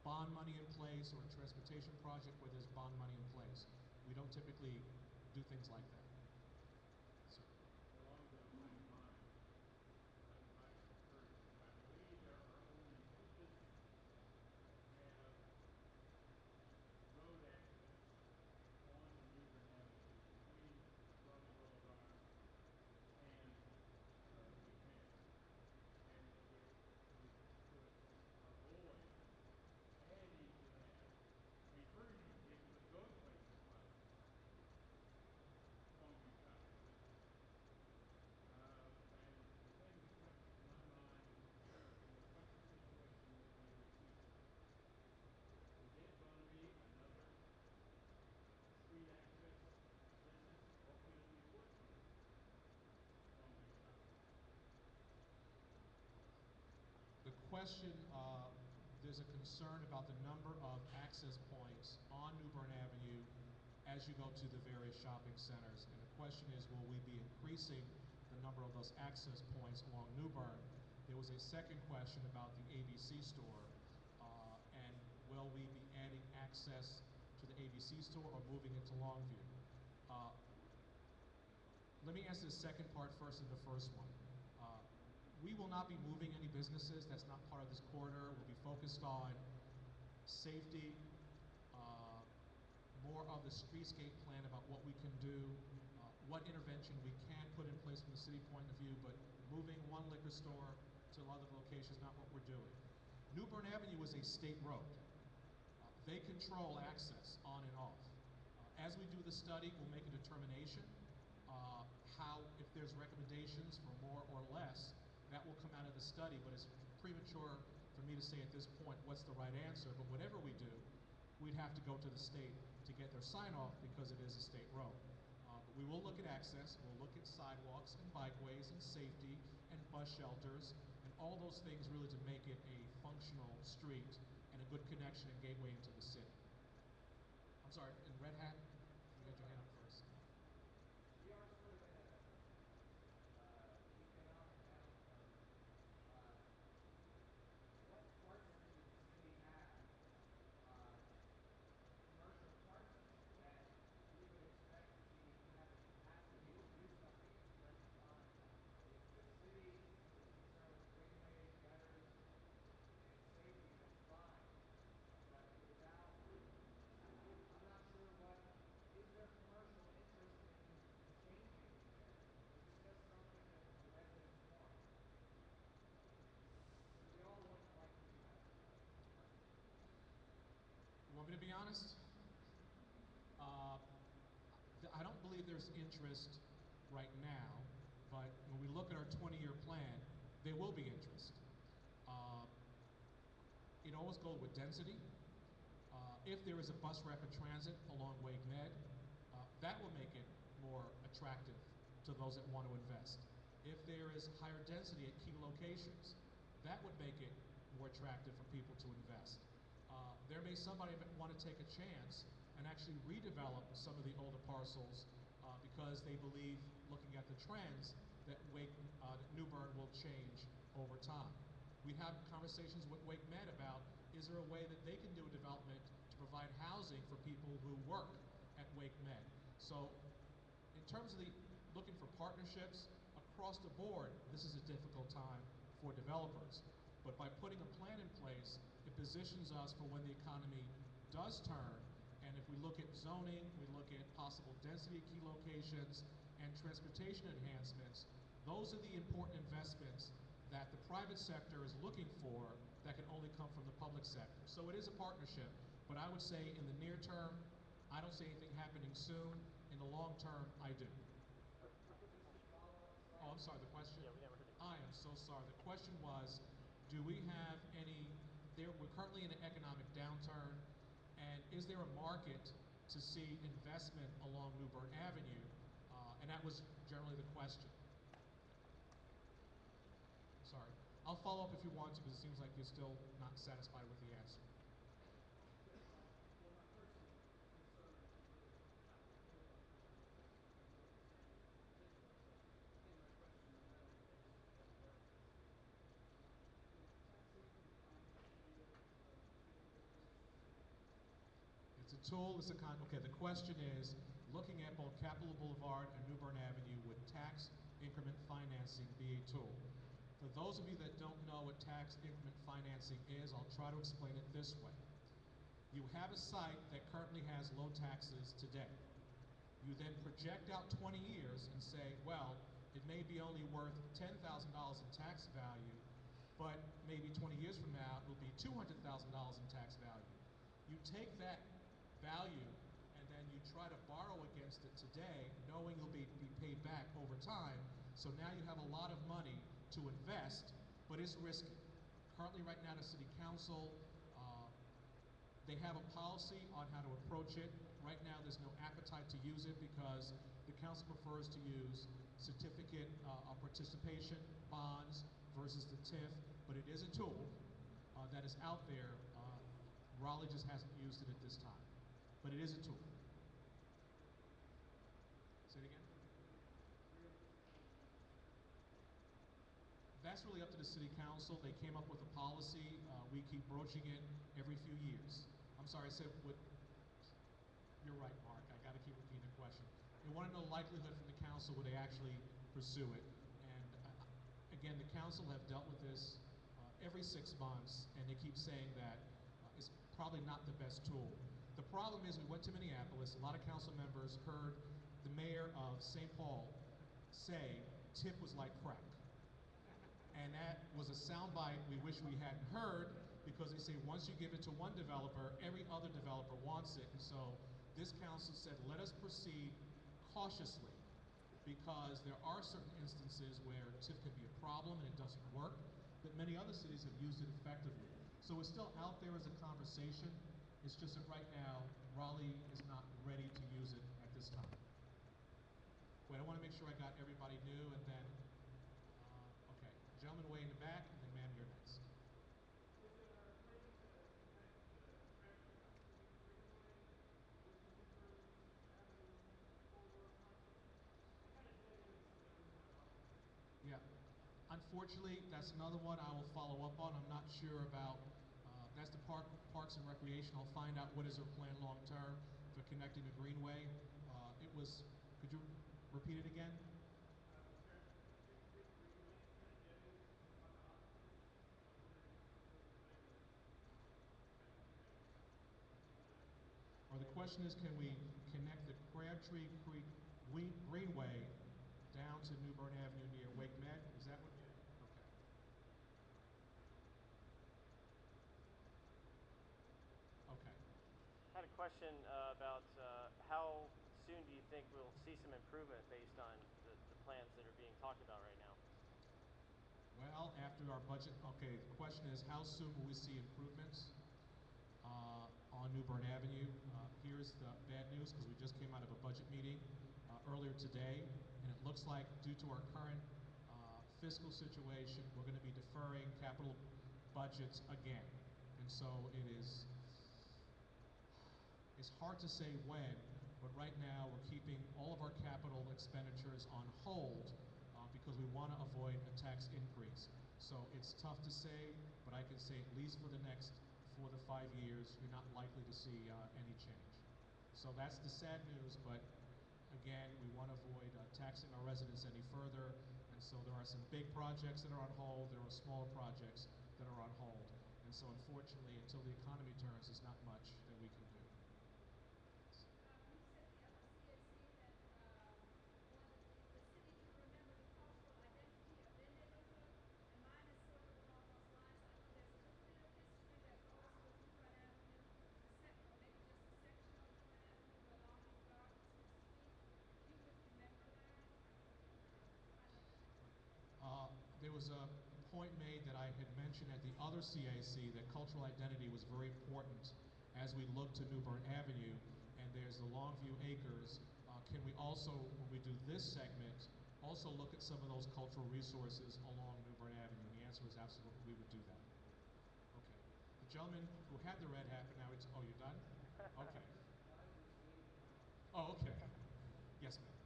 bond money in place or a transportation project where there's bond money in place. We don't typically do things like that. So. Along those same lines, I concur. I believe there are only two businesses that have road access on the New Bern Avenue between Raleigh Boulevard and Wake Med. And if we could avoid adding to that, encouraging people to go to Wake Med on the side. And the thing that comes to my mind is what's the situation with the ABC store? Is it going to be another street access business, or could it be put on the side? The question, there's a concern about the number of access points on New Bern Avenue as you go to the various shopping centers. And the question is, will we be increasing the number of those access points along New Bern? There was a second question about the ABC store, and will we be adding access to the ABC store or moving it to Longview? Let me answer the second part first and the first one. We will not be moving any businesses. That's not part of this corridor. We'll be focused on safety, more of the streetscape plan about what we can do, what intervention we can put in place from the city point of view, but moving one liquor store to other locations is not what we're doing. New Bern Avenue is a state road. They control access on and off. As we do the study, we'll make a determination how, if there's recommendations for more or less, that will come out of the study, but it's premature for me to say at this point what's the right answer. But whatever we do, we'd have to go to the state to get their sign off because it is a state road. But we will look at access, we'll look at sidewalks and bikeways and safety and bus shelters and all those things really to make it a functional street and a good connection and gateway into the city. I'm sorry, in Red Hat, you got your hand up first. We are sort of in a economic downturn. What partners does the city have, commercial partners, that we would expect to be have the capacity to do something at the present time? If the city is concerned with greenways, gutters, and safety, then fine. But without, I'm not sure what, is there commercial interest in changing these areas? Or is this just something that the residents want? Because we all would like to be happy, right? You want me to be honest? I don't believe there's interest right now, but when we look at our 20-year plan, there will be interest. It always goes with density. If there is a bus rapid transit along Wake Med, that will make it more attractive to those that want to invest. If there is higher density at key locations, that would make it more attractive for people to invest. There may somebody want to take a chance and actually redevelop some of the older parcels because they believe, looking at the trends, that New Bern will change over time. We have conversations with Wake Med about, is there a way that they can do a development to provide housing for people who work at Wake Med? So in terms of looking for partnerships across the board, this is a difficult time for developers. But by putting a plan in place, it positions us for when the economy does turn. And if we look at zoning, we look at possible density at key locations and transportation enhancements, those are the important investments that the private sector is looking for that can only come from the public sector. So it is a partnership, but I would say in the near term, I don't see anything happening soon. In the long term, I do. Just to follow up, Oh, I'm sorry, the question? Yeah, we never heard it. I am I'm so sorry. The question was, do we have any, we're currently in an economic downturn, and is there a market to see investment along New Bern Avenue? And that was generally the question. Sorry. I'll follow up if you want to, because it seems like you're still not satisfied with the answer. Yes, well, my first concern is really capital Boulevard project, as you know, the city in particular, but again, my question is more relates to public works. Would tax increment financing be a tool that would assist in that? It's a tool, okay, the question is, looking at both Capitol Boulevard and New Bern Avenue, would tax increment financing be a tool? For those of you that don't know what tax increment financing is, I'll try to explain it this way. You have a site that currently has low taxes today. You then project out 20 years and say, well, it may be only worth $10,000 in tax value, but maybe 20 years from now, it will be $200,000 in tax value. You take that value and then you try to borrow against it today, knowing you'll be paid back over time. So now you have a lot of money to invest, but it's risky. Currently right now the city council, they have a policy on how to approach it. Right now there's no appetite to use it because the council prefers to use certificate of participation, bonds, versus the TIF, but it is a tool that is out there. Raleigh just hasn't used it at this time, but it is a tool. Say it again? That's really up to the city council. They came up with a policy. We keep broaching it every few years. I'm sorry, I said what, you're right, Mark. I gotta keep repeating the question. They want to know likelihood from the council would they actually pursue it. And again, the council have dealt with this every 6 months, and they keep saying that it's probably not the best tool. The problem is we went to Minneapolis, a lot of council members heard the mayor of St. Paul say TIF was like crack. And that was a soundbite we wish we hadn't heard, because they say once you give it to one developer, every other developer wants it. And so this council said, let us proceed cautiously, because there are certain instances where TIF can be a problem and it doesn't work, but many other cities have used it effectively. So it's still out there as a conversation. It's just that right now, Raleigh is not ready to use it at this time. Wait, I want to make sure I got everybody new, and then, okay, gentleman way in the back, and then ma'am, you're next. Is there a way to connect the Crabtree Greenway with the New Bern Avenue Boulevard project? It kind of dead ends some of the New Bern projects. Yeah. Unfortunately, that's another one I will follow up on. I'm not sure about, that's the Parks and Recreation. I'll find out what is their plan long term for connecting the Greenway. Could you repeat it again? The Crabtree Creek Greenway kind of dead ends by the offices. I was wondering if there was a way to kind of connect New Bern Avenue. Or the question is, can we connect the Crabtree Creek Greenway down to New Bern Avenue near Wake Med? Is that what? Yeah. Okay. Okay. I had a question about how soon do you think we'll see some improvement based on the plans that are being talked about right now? Well, after our budget, okay, the question is how soon will we see improvements on New Bern Avenue? Here's the bad news, because we just came out of a budget meeting earlier today, and it looks like due to our current fiscal situation, we're going to be deferring capital budgets again. And so it's hard to say when, but right now we're keeping all of our capital expenditures on hold because we want to avoid a tax increase. So it's tough to say, but I can say at least for the next 4 to 5 years, you're not likely to see any change. So that's the sad news, but again, we want to avoid taxing our residents any further, and so there are some big projects that are on hold, there are smaller projects that are on hold, and so unfortunately, until the economy turns, there's not much that we can do. You said the other CAC that wanted the city to remember the cultural identity of their neighborhood, and mine is sort of along those lines. I know there's a little bit of history that goes with New Bern Avenue, or maybe just a section of New Bern Avenue where Longview Gardens used to be. You would remember that? Kind of. there was a point made that I had mentioned at the other CAC that cultural identity was very important as we look to New Bern Avenue, and there's the Longview Acres. Can we also, when we do this segment, also look at some of those cultural resources along New Bern Avenue? And the answer is absolutely, we would do that. Okay. The gentleman who had the red hat, but now it's, oh, you're done? Okay. Oh, okay. Yes, ma'am.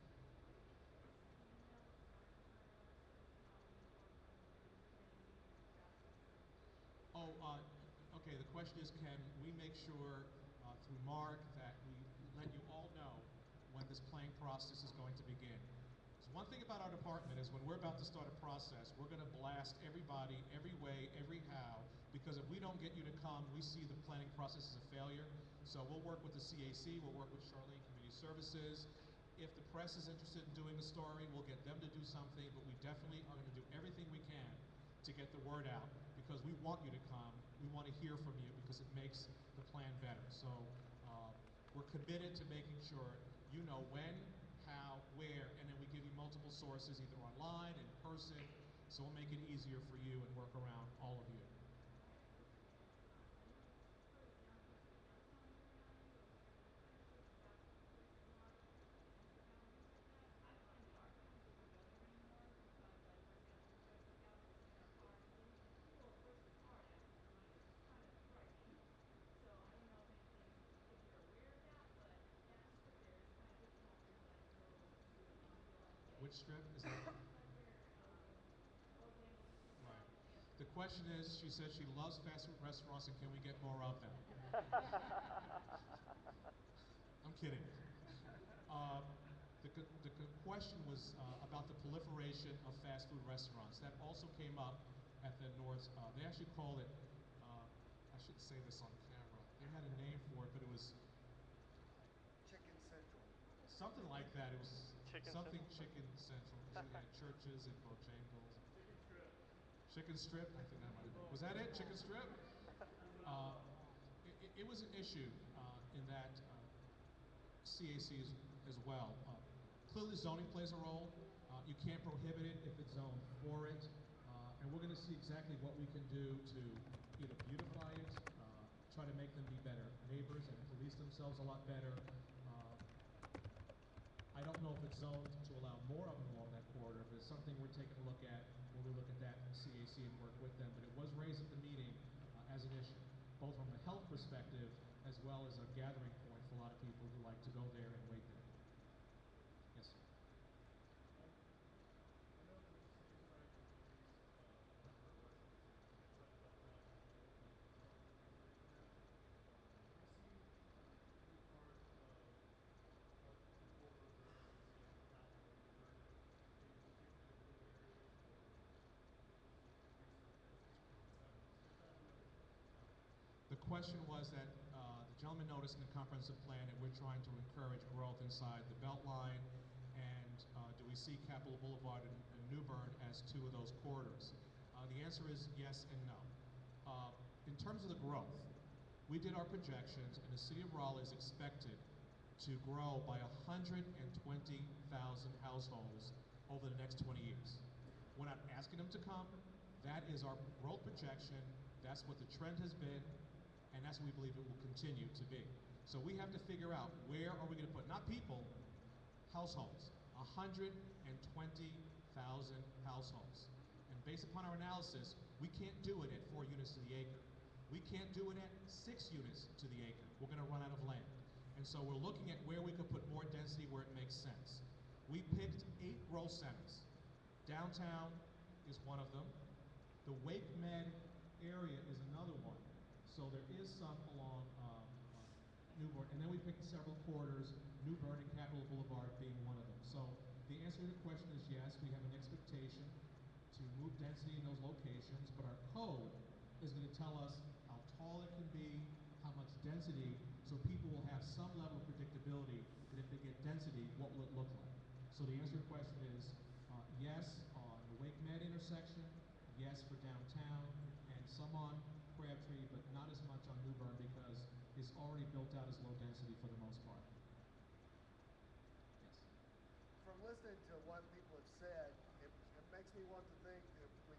Oh, okay, the question is, can we make sure through Mark that we let you all know when this planning process is going to begin? So one thing about our department is when we're about to start a process, we're going to blast everybody, every way, every how, because if we don't get you to come, we see the planning process as a failure. So we'll work with the CAC, we'll work with Charlene Community Services. If the press is interested in doing a story, we'll get them to do something, but we definitely are going to do everything we can to get the word out, because we want you to come. We want to hear from you because it makes the plan better. So we're committed to making sure you know when, how, where, and then we give you multiple sources, either online, in person, so we'll make it easier for you and work around all of you. Which strip is that? Right. The question is, she says she loves fast food restaurants, and can we get more of them? I'm kidding. The question was about the proliferation of fast food restaurants. That also came up at the North. They actually call it, I shouldn't say this on camera. They had a name for it, but it was Chicken Central. something like that. It was something Chicken Central. They had churches and Bojangles. Chicken strip. Chicken strip? I think that might have been. Was that it? Chicken strip? It was an issue in that CAC as well. Clearly zoning plays a role. You can't prohibit it if it's zoned for it. And we're going to see exactly what we can do to either beautify it, try to make them be better neighbors and police themselves a lot better. I don't know if it's zoned to allow more of them along that corridor, but it's something we're taking a look at when we look at that in CAC and work with them. But it was raised at the meeting as an issue, both from a health perspective as well as a gathering point for a lot of people who like to go there and wait there. Yes, sir. I know that the city is trying to increase the number of residences inside the Beltline and the open population there. Do you see any part of the corridor of residency in the capital of New Bern being restricted in those areas, or just increase the density? Is that what you're saying? The question was that the gentleman noticed in the comprehensive plan that we're trying to encourage growth inside the Beltline, and do we see Capitol Boulevard and New Bern as two of those corridors? The answer is yes and no. In terms of the growth, we did our projections, and the city of Raleigh is expected to grow by 120,000 households over the next 20 years. We're not asking them to come. That is our growth projection. That's what the trend has been, and that's what we believe it will continue to be. So we have to figure out, where are we going to put, not people, households, 120,000 households. And based upon our analysis, we can't do it at 4 units to the acre. We can't do it at 6 units to the acre. We're going to run out of land. And so we're looking at where we could put more density where it makes sense. We picked 8 growth centers. Downtown is one of them. The Wake Med area is another one. So there is some along New Bern, and then we picked several corridors, New Bern and Capitol Boulevard being one of them. So the answer to the question is yes, we have an expectation to move density in those locations, but our code is going to tell us how tall it can be, how much density, so people will have some level of predictability that if they get density, what will it look like? So the answer to the question is yes on the Wake Med intersection, yes for downtown, and some on Crabtree, but not as much on New Bern because it's already built out as low density for the most part. Yes. From listening to what people have said, it makes me want to think that when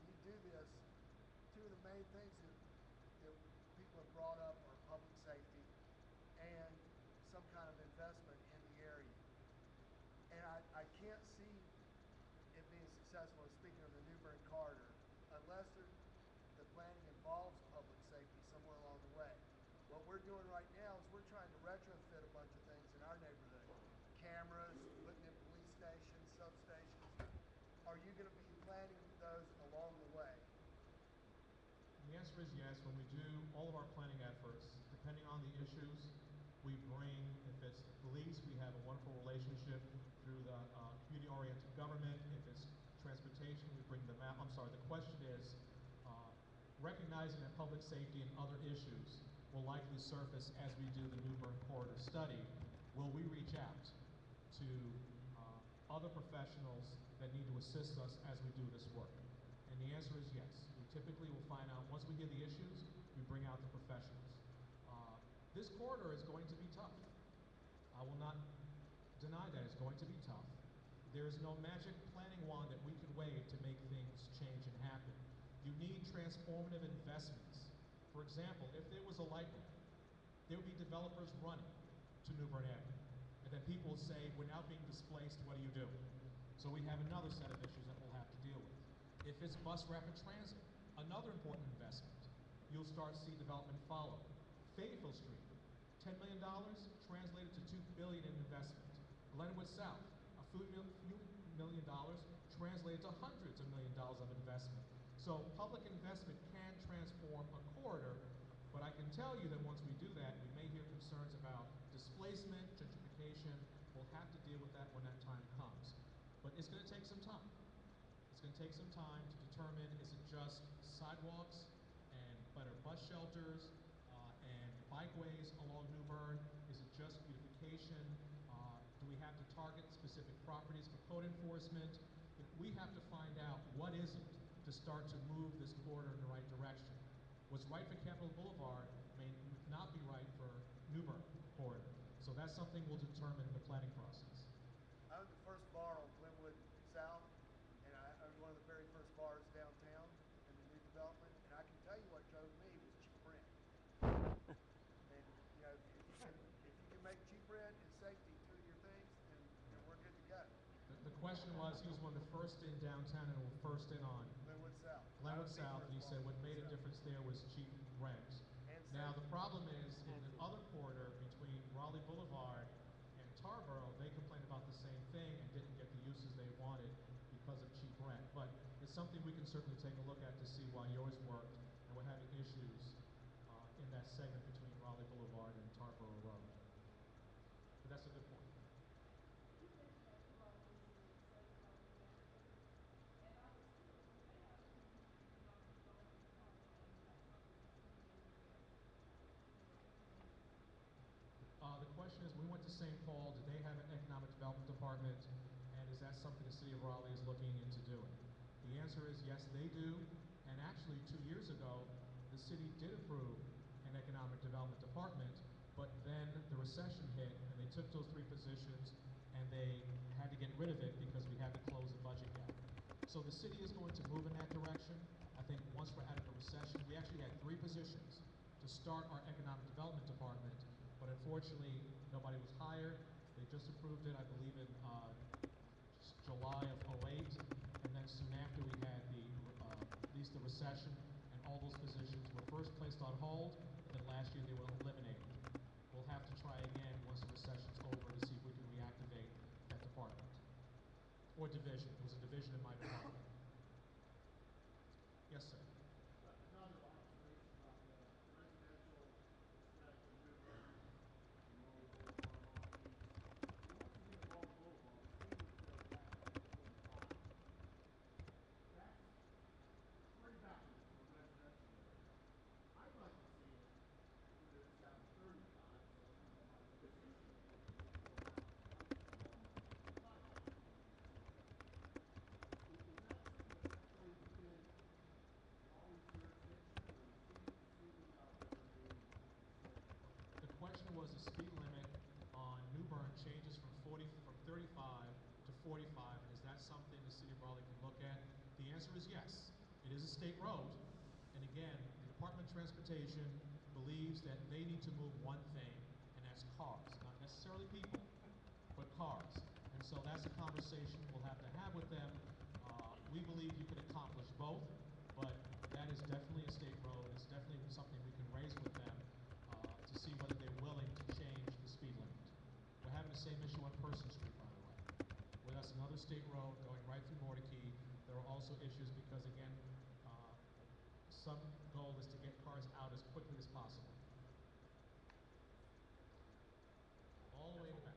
two of the main things that people have brought up are public safety and some kind of investment in the area. And I can't see it being successful, speaking of the New Bern corridor, unless the planning involves public safety somewhere along the way. What we're doing right now is we're trying to retrofit a bunch of things in our neighborhood. Cameras, putting in police stations, substations. Are you going to be planning those along the way? The answer is yes. When we do all of our planning efforts, depending on the issues, we bring, if it's police, we have a wonderful relationship through the community-oriented government. If it's transportation, we bring them out. I'm sorry, the question is, recognizing that public safety and other issues will likely surface as we do the New Bern corridor study, will we reach out to other professionals that need to assist us as we do this work? And the answer is yes. We typically will find out, once we hear the issues, we bring out the professionals. This corridor is going to be tough. I will not deny that it's going to be tough. There is no magic planning wand that we can wave to make things change and happen. You need transformative investments. For example, if there was a light rail, there would be developers running to New Bern Avenue. And then people will say, we're now being displaced, what do you do? So we have another set of issues that we'll have to deal with. If it's bus rapid transit, another important investment, you'll start to see development follow. Fayetteville Street, $10 million translated to $2 billion in investment. Glenwood South, a few million dollars translated to hundreds of millions of dollars of investment. So public investment can transform a corridor, but I can tell you that once we do that, we may hear concerns about displacement, gentrification. We'll have to deal with that when that time comes. But it's going to take some time. It's going to take some time to determine, is it just sidewalks and better bus shelters and bikeways along New Bern? Is it just beautification? Do we have to target specific properties for code enforcement? We have to find out what is it to start to move this corridor in the right direction. What's right for Capitol Boulevard may not be right for New Bern corridor. So that's something we'll determine in the planning process. I owned the first bar on Glenwood South, and I owned one of the very first bars downtown in the new development, and I can tell you what drove me was cheap rent. And you know, if you can make cheap rent and safety two of your things, then we're good to go. The question was, he was one of the first in downtown and first in on Glenwood South. Glenwood South, and he said what made a difference there was cheap rent. Now the problem is in the other corridor between Raleigh Boulevard and Tarboro, they complained about the same thing and didn't get the uses they wanted because of cheap rent. But it's something we can certainly take a look at to see why yours worked and we're having issues in that segment between Raleigh Boulevard and Tarboro Road. But that's a good point. You mentioned that you all recently studied public transportation, and I was curious, do they have any economic development department, and is that something the city may look at implementing? The question is, we went to St. Paul, do they have an economic development department, and is that something the city of Raleigh is looking into doing? The answer is yes, they do, and actually 2 years ago, the city did approve an economic development department, but then the recession hit, and they took those 3 positions, and they had to get rid of it because we had to close the budget gap. So the city is going to move in that direction. I think once we're out of the recession, we actually had 3 positions to start our economic development department, but unfortunately, nobody was hired. They just approved it, I believe, in July of 2008, and then soon after we had at least the recession, and all those positions were first placed on hold, and then last year they were eliminated. We'll have to try again once the recession's over to see if we can reactivate that department. Or division. It was a division in my department. Yes, sir. Another observation about the residential aspect of New Bern and Raleigh Boulevard on East. Once you hit Raleigh Boulevard, the speed limit goes back to 45. That's pretty bad for a residential area. I'd like to see it where it's down to 35, so you know my position is going out to not have to go in. Is that something that plays within Raleigh's jurisdiction, or the city out there being conservative? The question was the speed limit on New Bern changes from 35 to 45. Is that something the city of Raleigh can look at? The answer is yes. It is a state road, And again, the Department of Transportation believes that they need to move one thing, and that's cars. Not necessarily people, but cars. And so that's a conversation we'll have to have with them. We believe you can accomplish both, but that is definitely a state road. It's definitely something we can raise with them to see whether they're willing to change the speed limit. We're having the same issue on Person Street, by the way, where that's another state road going right through Mordecai. There are also issues because, again, some goal is to get cars out as quickly as possible. All the way in the back.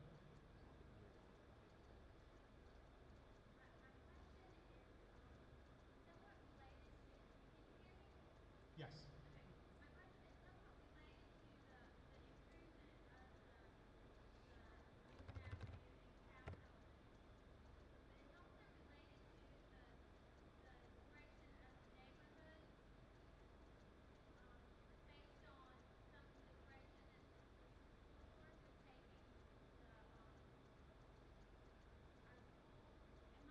My question is somewhat related to, can you hear me? Yes. Okay. My question is somewhat related to the improvement of the Newton Avenue and Capitol, but it's also related to the direction of the neighborhood, based on some of the direction that the school board was taking our school. And my concern is like the neighborhood that I live in, I'm gentrifying my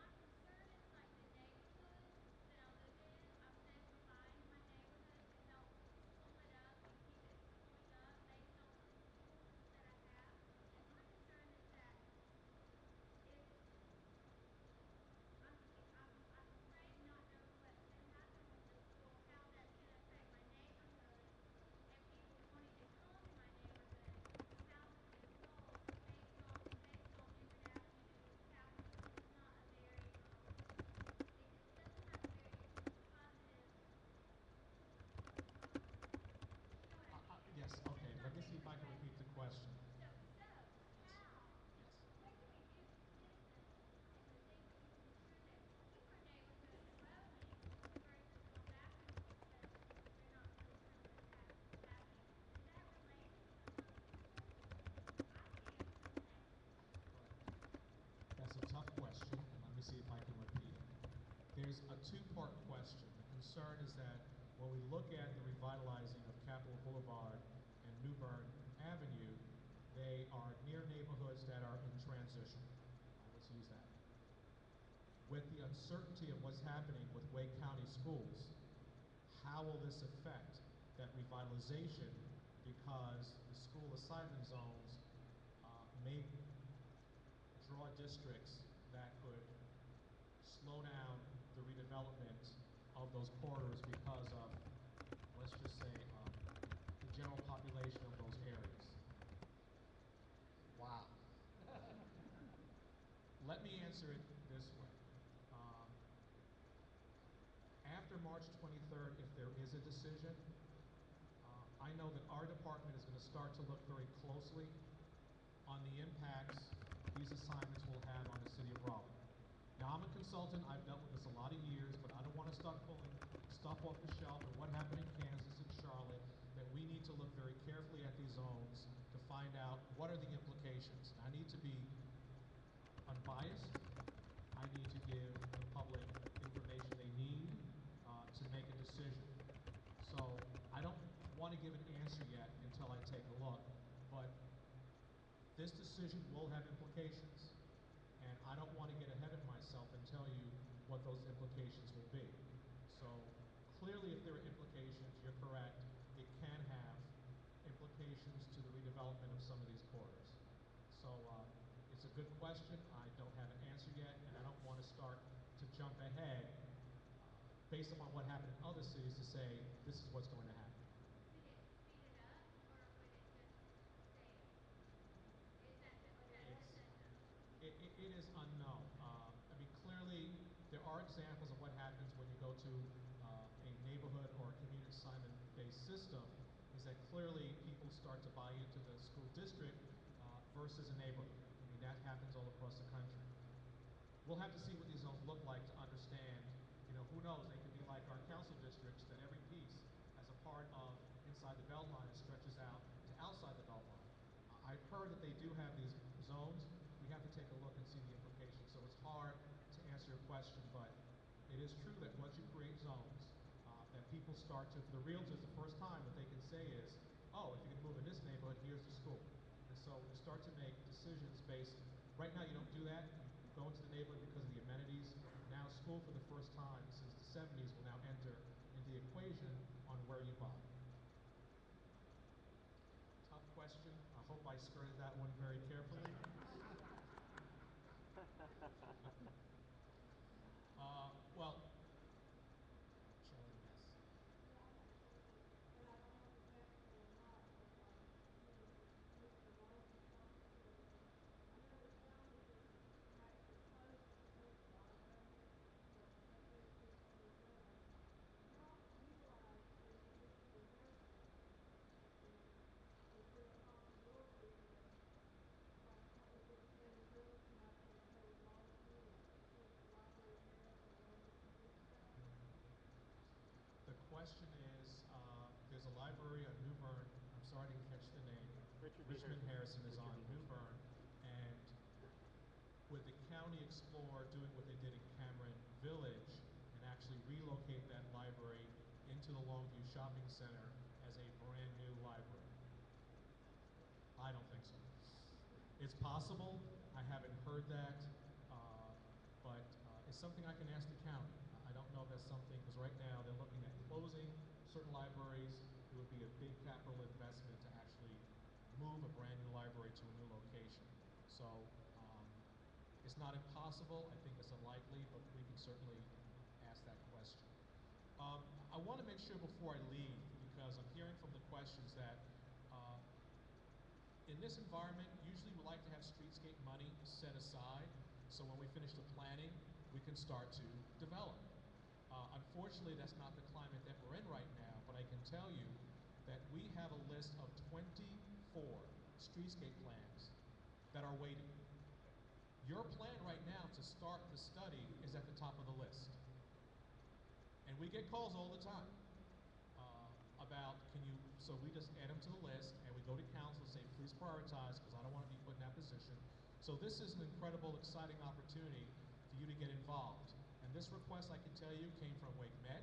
neighborhood to help pull it up and keep it pulling up based on some schools that I have. And my concern is that if I'm afraid not knowing what's going to happen with the school, how that's going to affect my neighborhood and people wanting to come to my neighborhood south of the school based on Newton Avenue and Capitol. It's just not a very it doesn't have a very positive you know what I mean? Yes, okay. It's Let not me very see if I can repeat the question. So how? Yes. What can we do for citizens and the things that we can ensure that keep our neighborhood growing versus going backwards because we're not really sure what's happening? Is that related to the public schools? I can't explain. That's a tough question, and let me see if I can repeat it. There's a two-part question. The concern is that when we look at the revitalizing of Capitol Boulevard and New Bern Avenue, they are near neighborhoods that are in transition. Let's use that. With the uncertainty of what's happening with Wake County schools, how will this affect that revitalization? Because the school assignment zones may draw districts that could slow down the redevelopment of those corridors because of, let's just say, the general population of those areas. Wow. Let me answer it this way. After March 23rd, if there is a decision, I know that our department is going to start to look very closely on the impacts these assignments will have on the city of Raleigh. Now, I'm a consultant. I've dealt with this a lot of years, but I don't want to start pulling stuff off the shelf and what happened in Kansas and Charlotte, that we need to look very carefully at these zones to find out what are the implications. I need to be unbiased. I need to give the public information they need to make a decision. So I don't want to give an answer yet until I take a look, but this decision will have implications, and I don't want to get ahead of myself and tell you what those implications will be. So clearly, if there are implications, you're correct, it can have implications to the redevelopment of some of these corridors. So it's a good question. I don't have an answer yet, and I don't want to start to jump ahead based upon what happened in other cities to say this is what's going to happen. Could it speed it up, or would it just stay? Is that It is unknown. I mean, clearly, there are examples of what happens when you go to a neighborhood or a community assignment-based system, is that clearly people start to buy into the school district versus a neighborhood. I mean, that happens all across the country. We'll have to see what these zones look like to understand, who knows, they could be like our council districts, that every piece as a part of inside the belt line stretches out to outside the belt line. I've heard that they do have these zones. We have to take a look and see the implications. So it's hard to answer your question, but it is true that once you create zones, that people start to, for the realtors, the first time what they can say is, oh, if you're going to move in this neighborhood, here's the school. And so you start to make decisions based, right now you don't do that. You go into the neighborhood because of the amenities. Now school, for the first time since the 70s, will now enter into the equation where you buy. Tough question. I hope I skirted that one very carefully. Well, Charlene, yes. Yeah, I have a question, and I don't know if it's accurate or not, but to Mr. Markey possibly. I know the county has actually closed the first library that goes through City Limits. How utilized is the Mr. Harrison Center? Is there a possibility that, like with the expanded buildings, you might be able to hold larger so that the library has a way to do stuff? The question is, there's a library on New Bern. I'm sorry I didn't catch the name. Richmond Harrison is on New Bern. And would the county explore doing what they did in Cameron Village and actually relocate that library into the Longview Shopping Center as a brand new library? I don't think so. It's possible. I haven't heard that. But it's something I can ask the county. I don't know if that's something, because right now they're looking at closing certain libraries. It would be a big capital investment to actually move a brand new library to a new location. So it's not impossible. I think it's unlikely, but we can certainly ask that question. I want to make sure before I leave, because I'm hearing from the questions that in this environment, usually we like to have streetscape money set aside, so when we finish the planning, we can start to develop. Unfortunately, that's not the climate that we're in right now, but I can tell you that we have a list of 24 streetscape plans that are waiting. Your plan right now to start the study is at the top of the list. And we get calls all the time about, so we just add them to the list and we go to council and say, please prioritize, because I don't want to be put in that position. So this is an incredible, exciting opportunity for you to get involved. And this request, I can tell you, came from Wake Med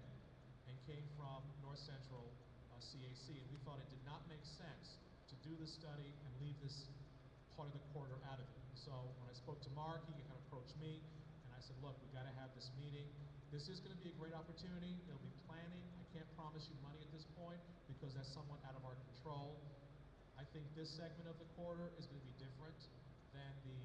and came from North Central CAC. And we thought it did not make sense to do this study and leave this part of the corridor out of it. So when I spoke to Mark, he kind of approached me, and I said, look, we got to have this meeting. This is going to be a great opportunity. There'll be planning. I can't promise you money at this point because that's somewhat out of our control. I think this segment of the corridor is going to be different than the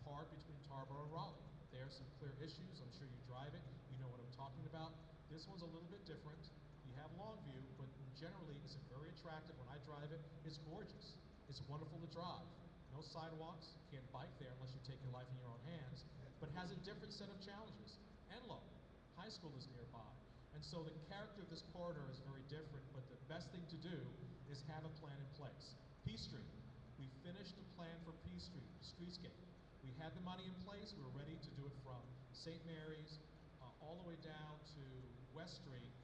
part between Tarboro and Raleigh. There are some clear issues. I'm sure you drive it. You know what I'm talking about. This one's a little bit different. You have Longview, but generally it's very attractive. When I drive it, it's gorgeous. It's wonderful to drive. No sidewalks. Can't bike there unless you take your life in your own hands. But has a different set of challenges. Enloe High School is nearby. And so the character of this corridor is very different, but the best thing to do is have a plan in place. P Street. We finished the plan for P Street, streetscape. We had the money in place. We were ready to do it from St. Mary's all the way down to West Street.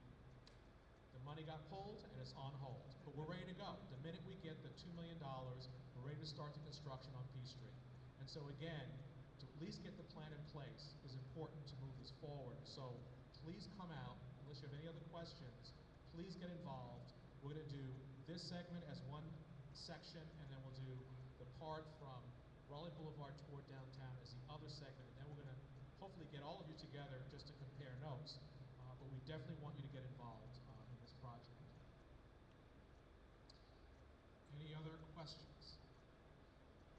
The money got pulled and it's on hold. But we're ready to go. The minute we get the $2 million, we're ready to start the construction on P Street. And so again, to at least get the plan in place is important to move this forward. So please come out. Unless you have any other questions, please get involved. We're going to do this segment as one section, and then we'll do the part from Raleigh Boulevard toward downtown as the other segment, and then we're going to hopefully get all of you together just to compare notes. But we definitely want you to get involved in this project. Any other questions?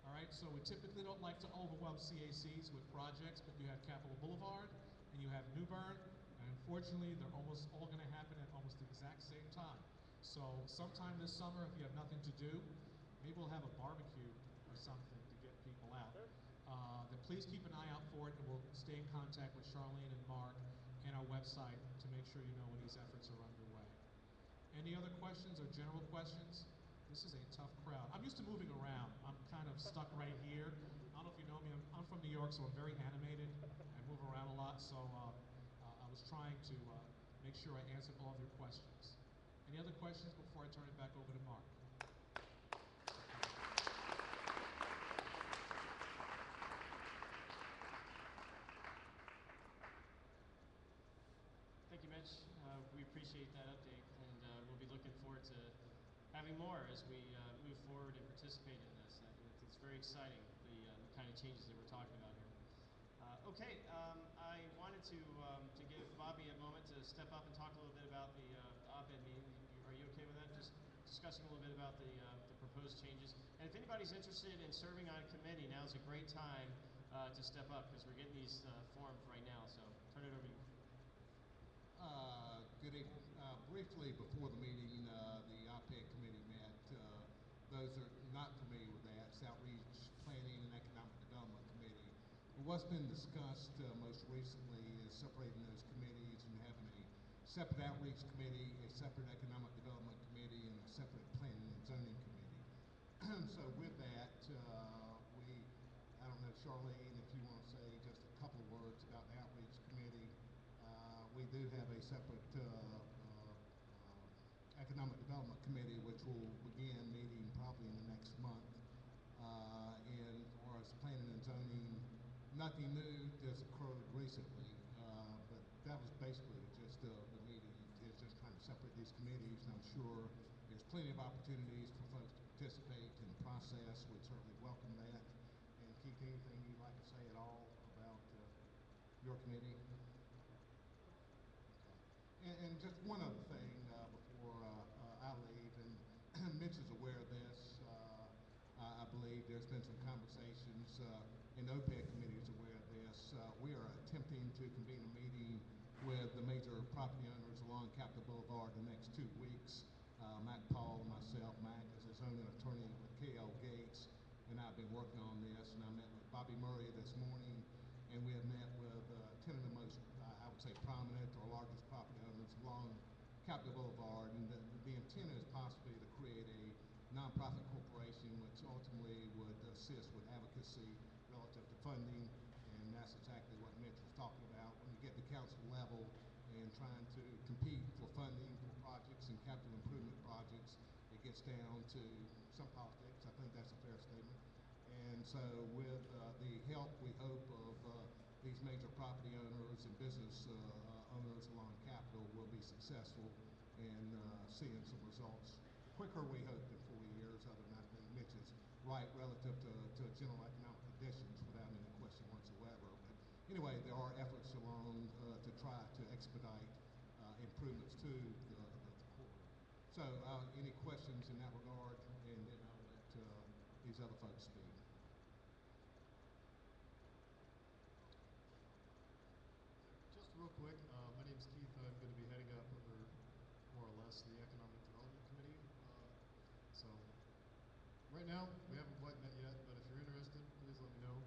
All right, so we typically don't like to overwhelm CACs with projects, but you have Capitol Boulevard and you have New Bern, and unfortunately, they're almost all going to happen at almost the exact same time. So sometime this summer, if you have nothing to do, maybe we'll have a barbecue or something to get people out. Then please keep an eye out for it, and we'll stay in contact with Charlene and Mark and our website to make sure you know when these efforts are underway. Any other questions or general questions? This is a tough crowd. I'm used to moving around. I'm kind of stuck right here. I don't know if you know me. I'm from New York, so I'm very animated. I move around a lot, so I was trying to make sure I answered all of your questions. Any other questions before I turn it back over to Mark? Thank you, Mitch. We appreciate that update, and we'll be looking forward to having more as we move forward and participate in this. It's very exciting, the kind of changes that we're talking about here. Okay, I wanted to give Bobby a moment to step up and talk a little bit about the op-ed meeting. you okay with that? Just discussing a little bit about the proposed changes. And if anybody's interested in serving on a committee, now's a great time to step up because we're getting these formed right now. So turn it over to you. Good evening. Briefly before the meeting, the OPED committee met. Those are not familiar with that, it's Outreach, Planning, and Economic Development Committee. And what's been discussed most recently is separating those committees and having a separate Outreach Committee, a separate Economic Development Committee, and a separate Planning and Zoning Committee. So with that, I don't know, Charlene, if you want to say just a couple of words about the Outreach Committee. We do have a separate Economic Development Committee, which will begin meeting probably in the next month. And as far as planning and zoning, nothing new has occurred recently, but that was basically just the meeting. It's just trying to separate these committees, and I'm sure there's plenty of opportunities for folks to participate in the process. We'd certainly welcome that. And Keith, anything you'd like to say at all about your committee? And just one other thing before I leave, and Mitch is aware of this. I believe there's been some conversations, and OPED committee is aware of this. We are attempting to convene a meeting with the major property owners along Capitol Boulevard the next 2 weeks. Mac Paul and myself, Mac is his own attorney with KL Gates, and I've been working on this, and I met with Bobby Murray this morning, and we have met with 10 of the most, I would say, prominent or largest property owners along Capitol Boulevard, and the intent is possibly to create a nonprofit corporation which ultimately would assist with advocacy relative to funding, and that's exactly what Mitch was talking about. When you get to council level and trying to compete for funding for projects and capital improvement projects, it gets down to some politics. I think that's a fair statement. And so with the help, we hope, of these major property owners and business owners along Capitol, will be successful in seeing some results quicker, we hope, than 4 years. Other than I think Mitch is right relative to general economic conditions without any question whatsoever. But anyway, there are efforts along to try to expedite improvements to the corridor. So any questions in that regard, and then I'll let these other folks speak. Just real quick, my name's Keith. I'm going to be heading up, or more or less, the Economic Development Committee. So right now, we haven't quite met yet, but if you're interested, please let me know.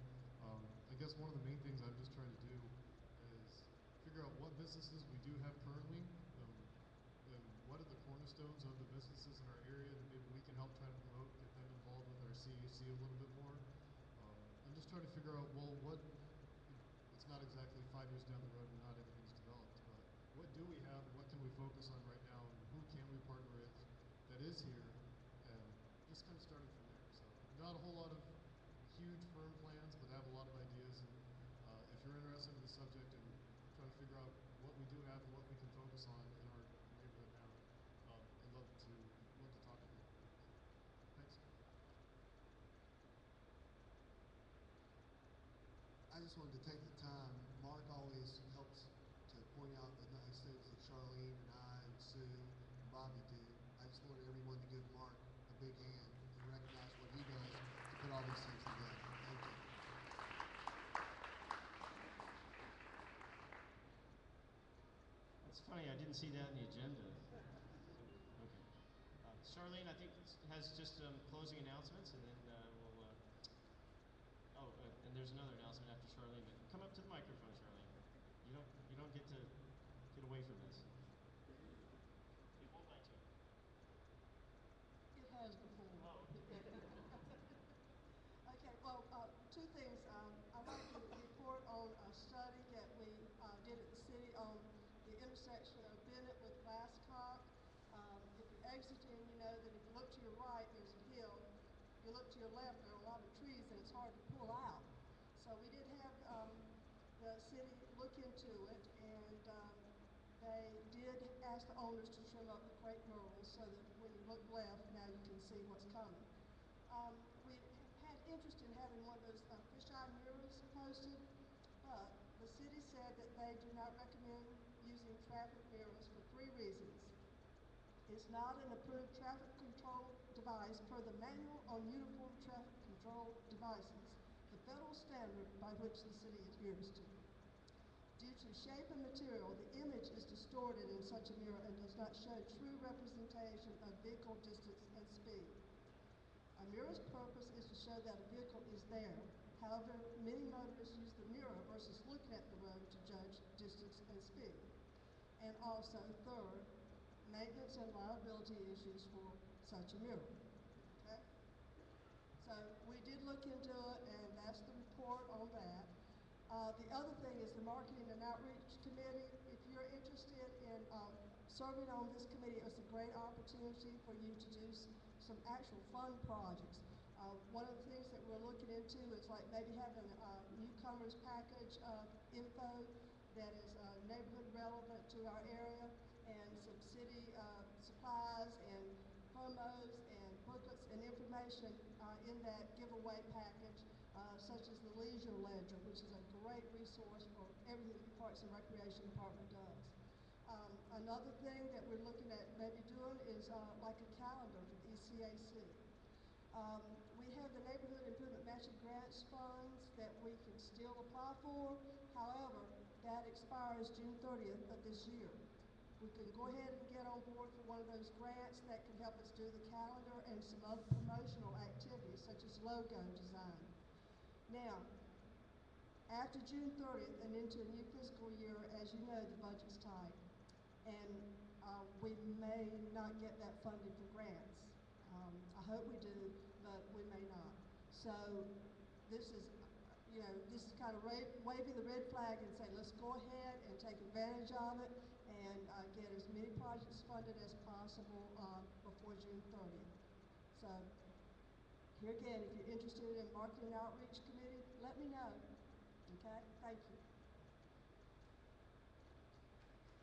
I guess one of the main things I'm just trying to do is figure out what businesses we do have currently, and what are the cornerstones of the businesses in our area that maybe we can help try to promote, get them involved with our CAC a little bit more. I'm just trying to figure out, well, it's not exactly 5 years down the road and not everything's developed, but what do we have and what can we focus on right now, and who can we partner with that is here, and just kind of starting from there. So not a whole lot of huge firm plans, but I have a lot of ideas, and if you're interested in the subject and trying to figure out what we do have and what we can focus on in our neighborhood now, I'd love to talk to people. Thanks. I just wanted to take the time. Mark always helps to point out the nice things that Charlene and I and Sue and Bobby do. I just wanted everyone to give Mark a big hand and recognize what he does to put all these things together. Thank you. That's funny, I didn't see that in the agenda. Okay. Charlene, I think, has just some closing announcements, and then we'll, and there's another announcement after Charlene, but come up to the microphone, Charlene. You don't get to get away from this. It won't let you. It has before. Oh. Okay, well, two things. I wanted to report on a study that we did at the city on the intersection of Bennett with Glasscock. If you're exiting, you know that if you look to your right, there's a hill. If you look to your left, there are a lot of trees, and it's hard to pull out. So we did have the city look into it, and they did ask the owners to trim up the crepe myrtles so that when you look left, now you can see what's coming. We had interest in having one of those fisheye murals posted, but the city said that they do not recommend using traffic murals for 3 reasons. It It's not an approved traffic control device per the Manual on Uniform Traffic Control Devices, the federal standard by which the city adheres to. Due to shape and material, the image is distorted in such a mirror and does not show true representation of vehicle distance and speed. A mirror's purpose is to show that a vehicle is there. However, many motorists use the mirror versus looking at the road to judge distance and speed. And also, third, maintenance and liability issues for such a mirror. Okay? So we did look into it, and that's the report on that. The other thing is the Marketing and Outreach Committee. If you're interested in serving on this committee, it's a great opportunity for you to do some actual fun projects. One of the things that we're looking into is like maybe having a newcomers package of info that is neighborhood relevant to our area, and some city supplies and promos and booklets and information in that giveaway package, such as the Leisure Ledger, which is a great resource for everything the Parks and Recreation Department does. Another thing that we're looking at maybe doing is like a calendar for the East CAC. We have the Neighborhood Improvement Matching Grants funds that we can still apply for. However, that expires June 30th of this year. We can go ahead and get on board for one of those grants that can help us do the calendar and some other promotional activities such as logo design. Now, after June 30th and into a new fiscal year, as you know, the budget's tight. And we may not get that funding for grants. I hope we do, but we may not. So this is, this is kind of waving the red flag and saying, let's go ahead and take advantage of it and get as many projects funded as possible before June 30th. So here again, if you're interested in Marketing Outreach Committee, let me know. Okay, thank you.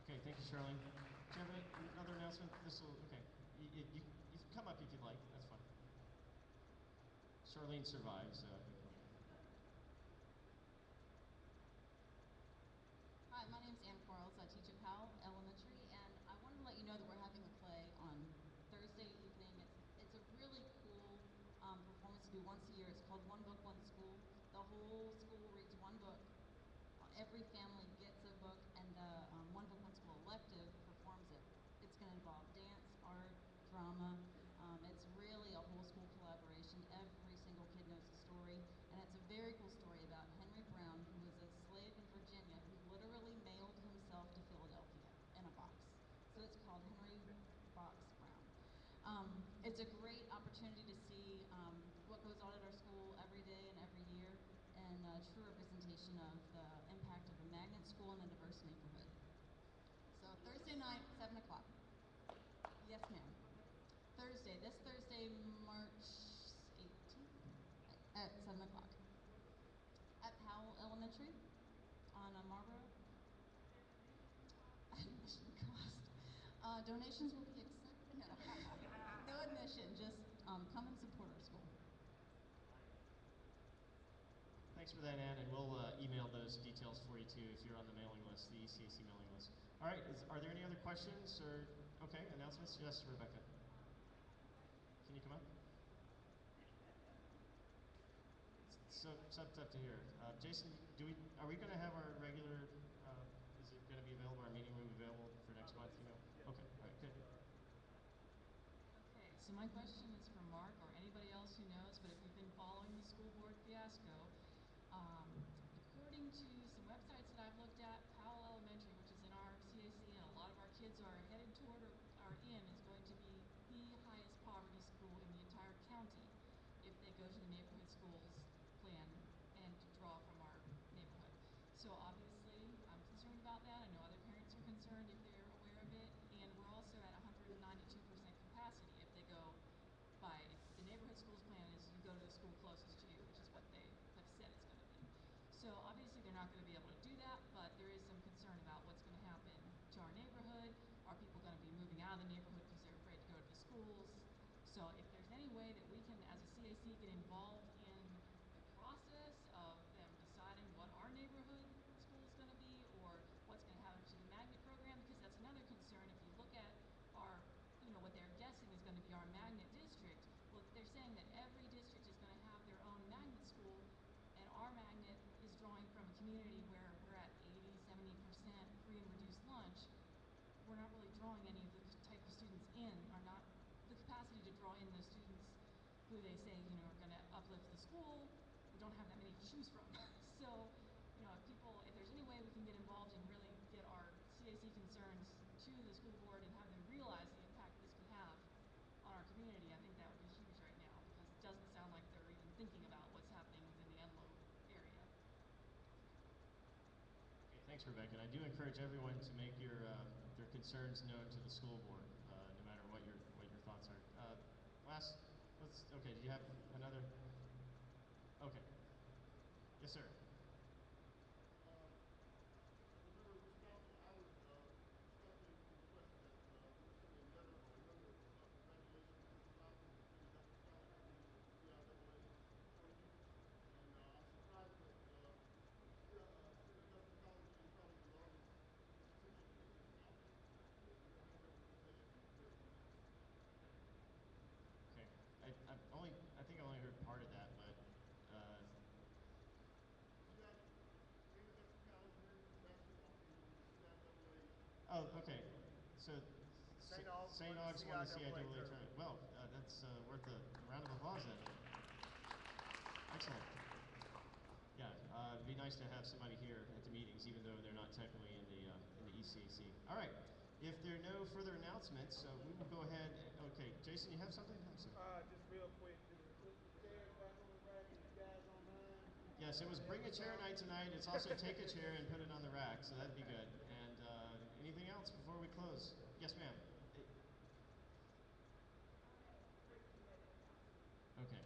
Okay, thank you, Charlene. Do you have another announcement? Okay. You can come up if you'd like. That's fine. Charlene survives. Hi, my name's Ann Quarles. I teach at Powell Elementary, and I wanted to let you know that we're having a play on Thursday evening. It's a really cool performance we do once a year. It's called One Book, One School. The whole school reads one book. Every family gets a book, and the One Book, One School elective performs it. It's going to involve dance, art, drama. It's really a whole school collaboration. Every single kid knows the story, and it's a very cool story about Henry Brown, who was a slave in Virginia, who literally mailed himself to Philadelphia in a box. So it's called Henry Box Brown. It's a great opportunity to see what goes on at our school every day and every year, and a true representation of the impact of a magnet school in a diverse neighborhood. So Thursday night, 7 o'clock. Yes, ma'am. This Thursday, March 18th, at 7 o'clock. At Powell Elementary on Marlboro. Admission cost. Donations will be accepted. No, no admission, just come and support our school. Thanks for that, Ann, and we'll email those details for you too if you're on the mailing list, the ECAC mailing list. All right, are there any other questions or, okay, announcements? Yes, Rebecca. Can you come up? So tough to hear. Jason, are we going to have our regular, is it going to be available, our meeting room available for next month? You know? Okay, all right, good. Okay, so my question is for Mark or anybody else who knows, but if you've been following the school board fiasco, according to some websites that I've looked at, Powell Elementary, which is in our CAC and a lot of our kids are headed toward or are in, is going to be the highest poverty school in the entire county if they go to the neighborhood schools plan and draw from our neighborhood. So obviously, I'm concerned about that. I know other parents are concerned if they're aware of it. And we're also at 192% capacity if they go by, if the neighborhood schools plan is you go to the school closest to you, which is what they have said it's going to be. So obviously they're not going to be able to do that, but there is some concern about what's going to happen to our neighborhood. Are people going to be moving out of the neighborhood because they're afraid to go to the schools? So if there's any way that we can, as a CAC, get involved in the process of them deciding what our neighborhood school is going to be or what's going to happen to the magnet program, because that's another concern. If you look at our, what our magnet district. Well, they're saying that every district is going to have their own magnet school, and our magnet is drawing from a community where we're at 80–70% free and reduced lunch. We're not really drawing any of the type of students in, or not the capacity to draw in those students who they say, you know, are going to uplift the school. We don't have that many to choose from. So, you know, if there's any way we can get involved and really get our CAC concerns to the school board and have them realize the impact this could have on our community, I think that would be huge right now, because it doesn't sound like they're even thinking about what's happening within the Enloe area. Okay, thanks, Rebecca. And I do encourage everyone to make their concerns known to the school board, no matter what your thoughts are. Okay, do you have another? Okay. Yes, sir. As a member of this council, I would respectfully request that we send a letter or a number of congratulations to Mr. Malcolm for getting double scholarship in the CIAA tournament. And I'm surprised that Senator Dustin Collins is probably the largest institution in this council. Your representation is very unique. Okay. I think I only heard part of that, but. You got Senator Dustin Collins men's basketball team in the CIAA. Oh, okay. So St. Aug's St. won the Aug's won the CIAA tournament. tournament. Well, that's worth a round of applause then. Excellent. Yeah, it'd be nice to have somebody here at the meetings, even though they're not technically in the East CAC. All right. If there are no further announcements, we will go ahead. Okay, Jason, you have something? I'm sorry. Just real quick, did we put the chairs back on the rack and you guys don't mind? Yes, it was bring a chair night tonight. It's also take a chair and put it on the rack, so that'd be good. And anything else before we close? Yes, ma'am. Okay.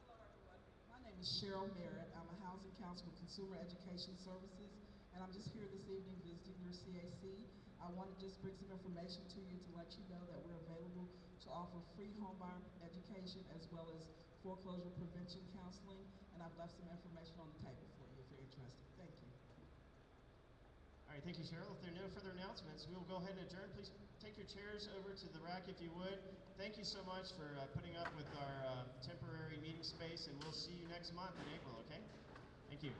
Hello, everyone. My name is Cheryl Merritt. I'm a Housing Council of Consumer Education Services, and I'm just here this evening visiting your CAC. I want to just bring some information to you to let you know that we're available to offer free homebuyer education as well as foreclosure prevention counseling, and I've left some information on the table for you if you're interested. Thank you. All right, thank you, Cheryl. If there are no further announcements, we will go ahead and adjourn. Please take your chairs over to the rack if you would. Thank you so much for putting up with our temporary meeting space, and we'll see you next month in April, okay? Thank you.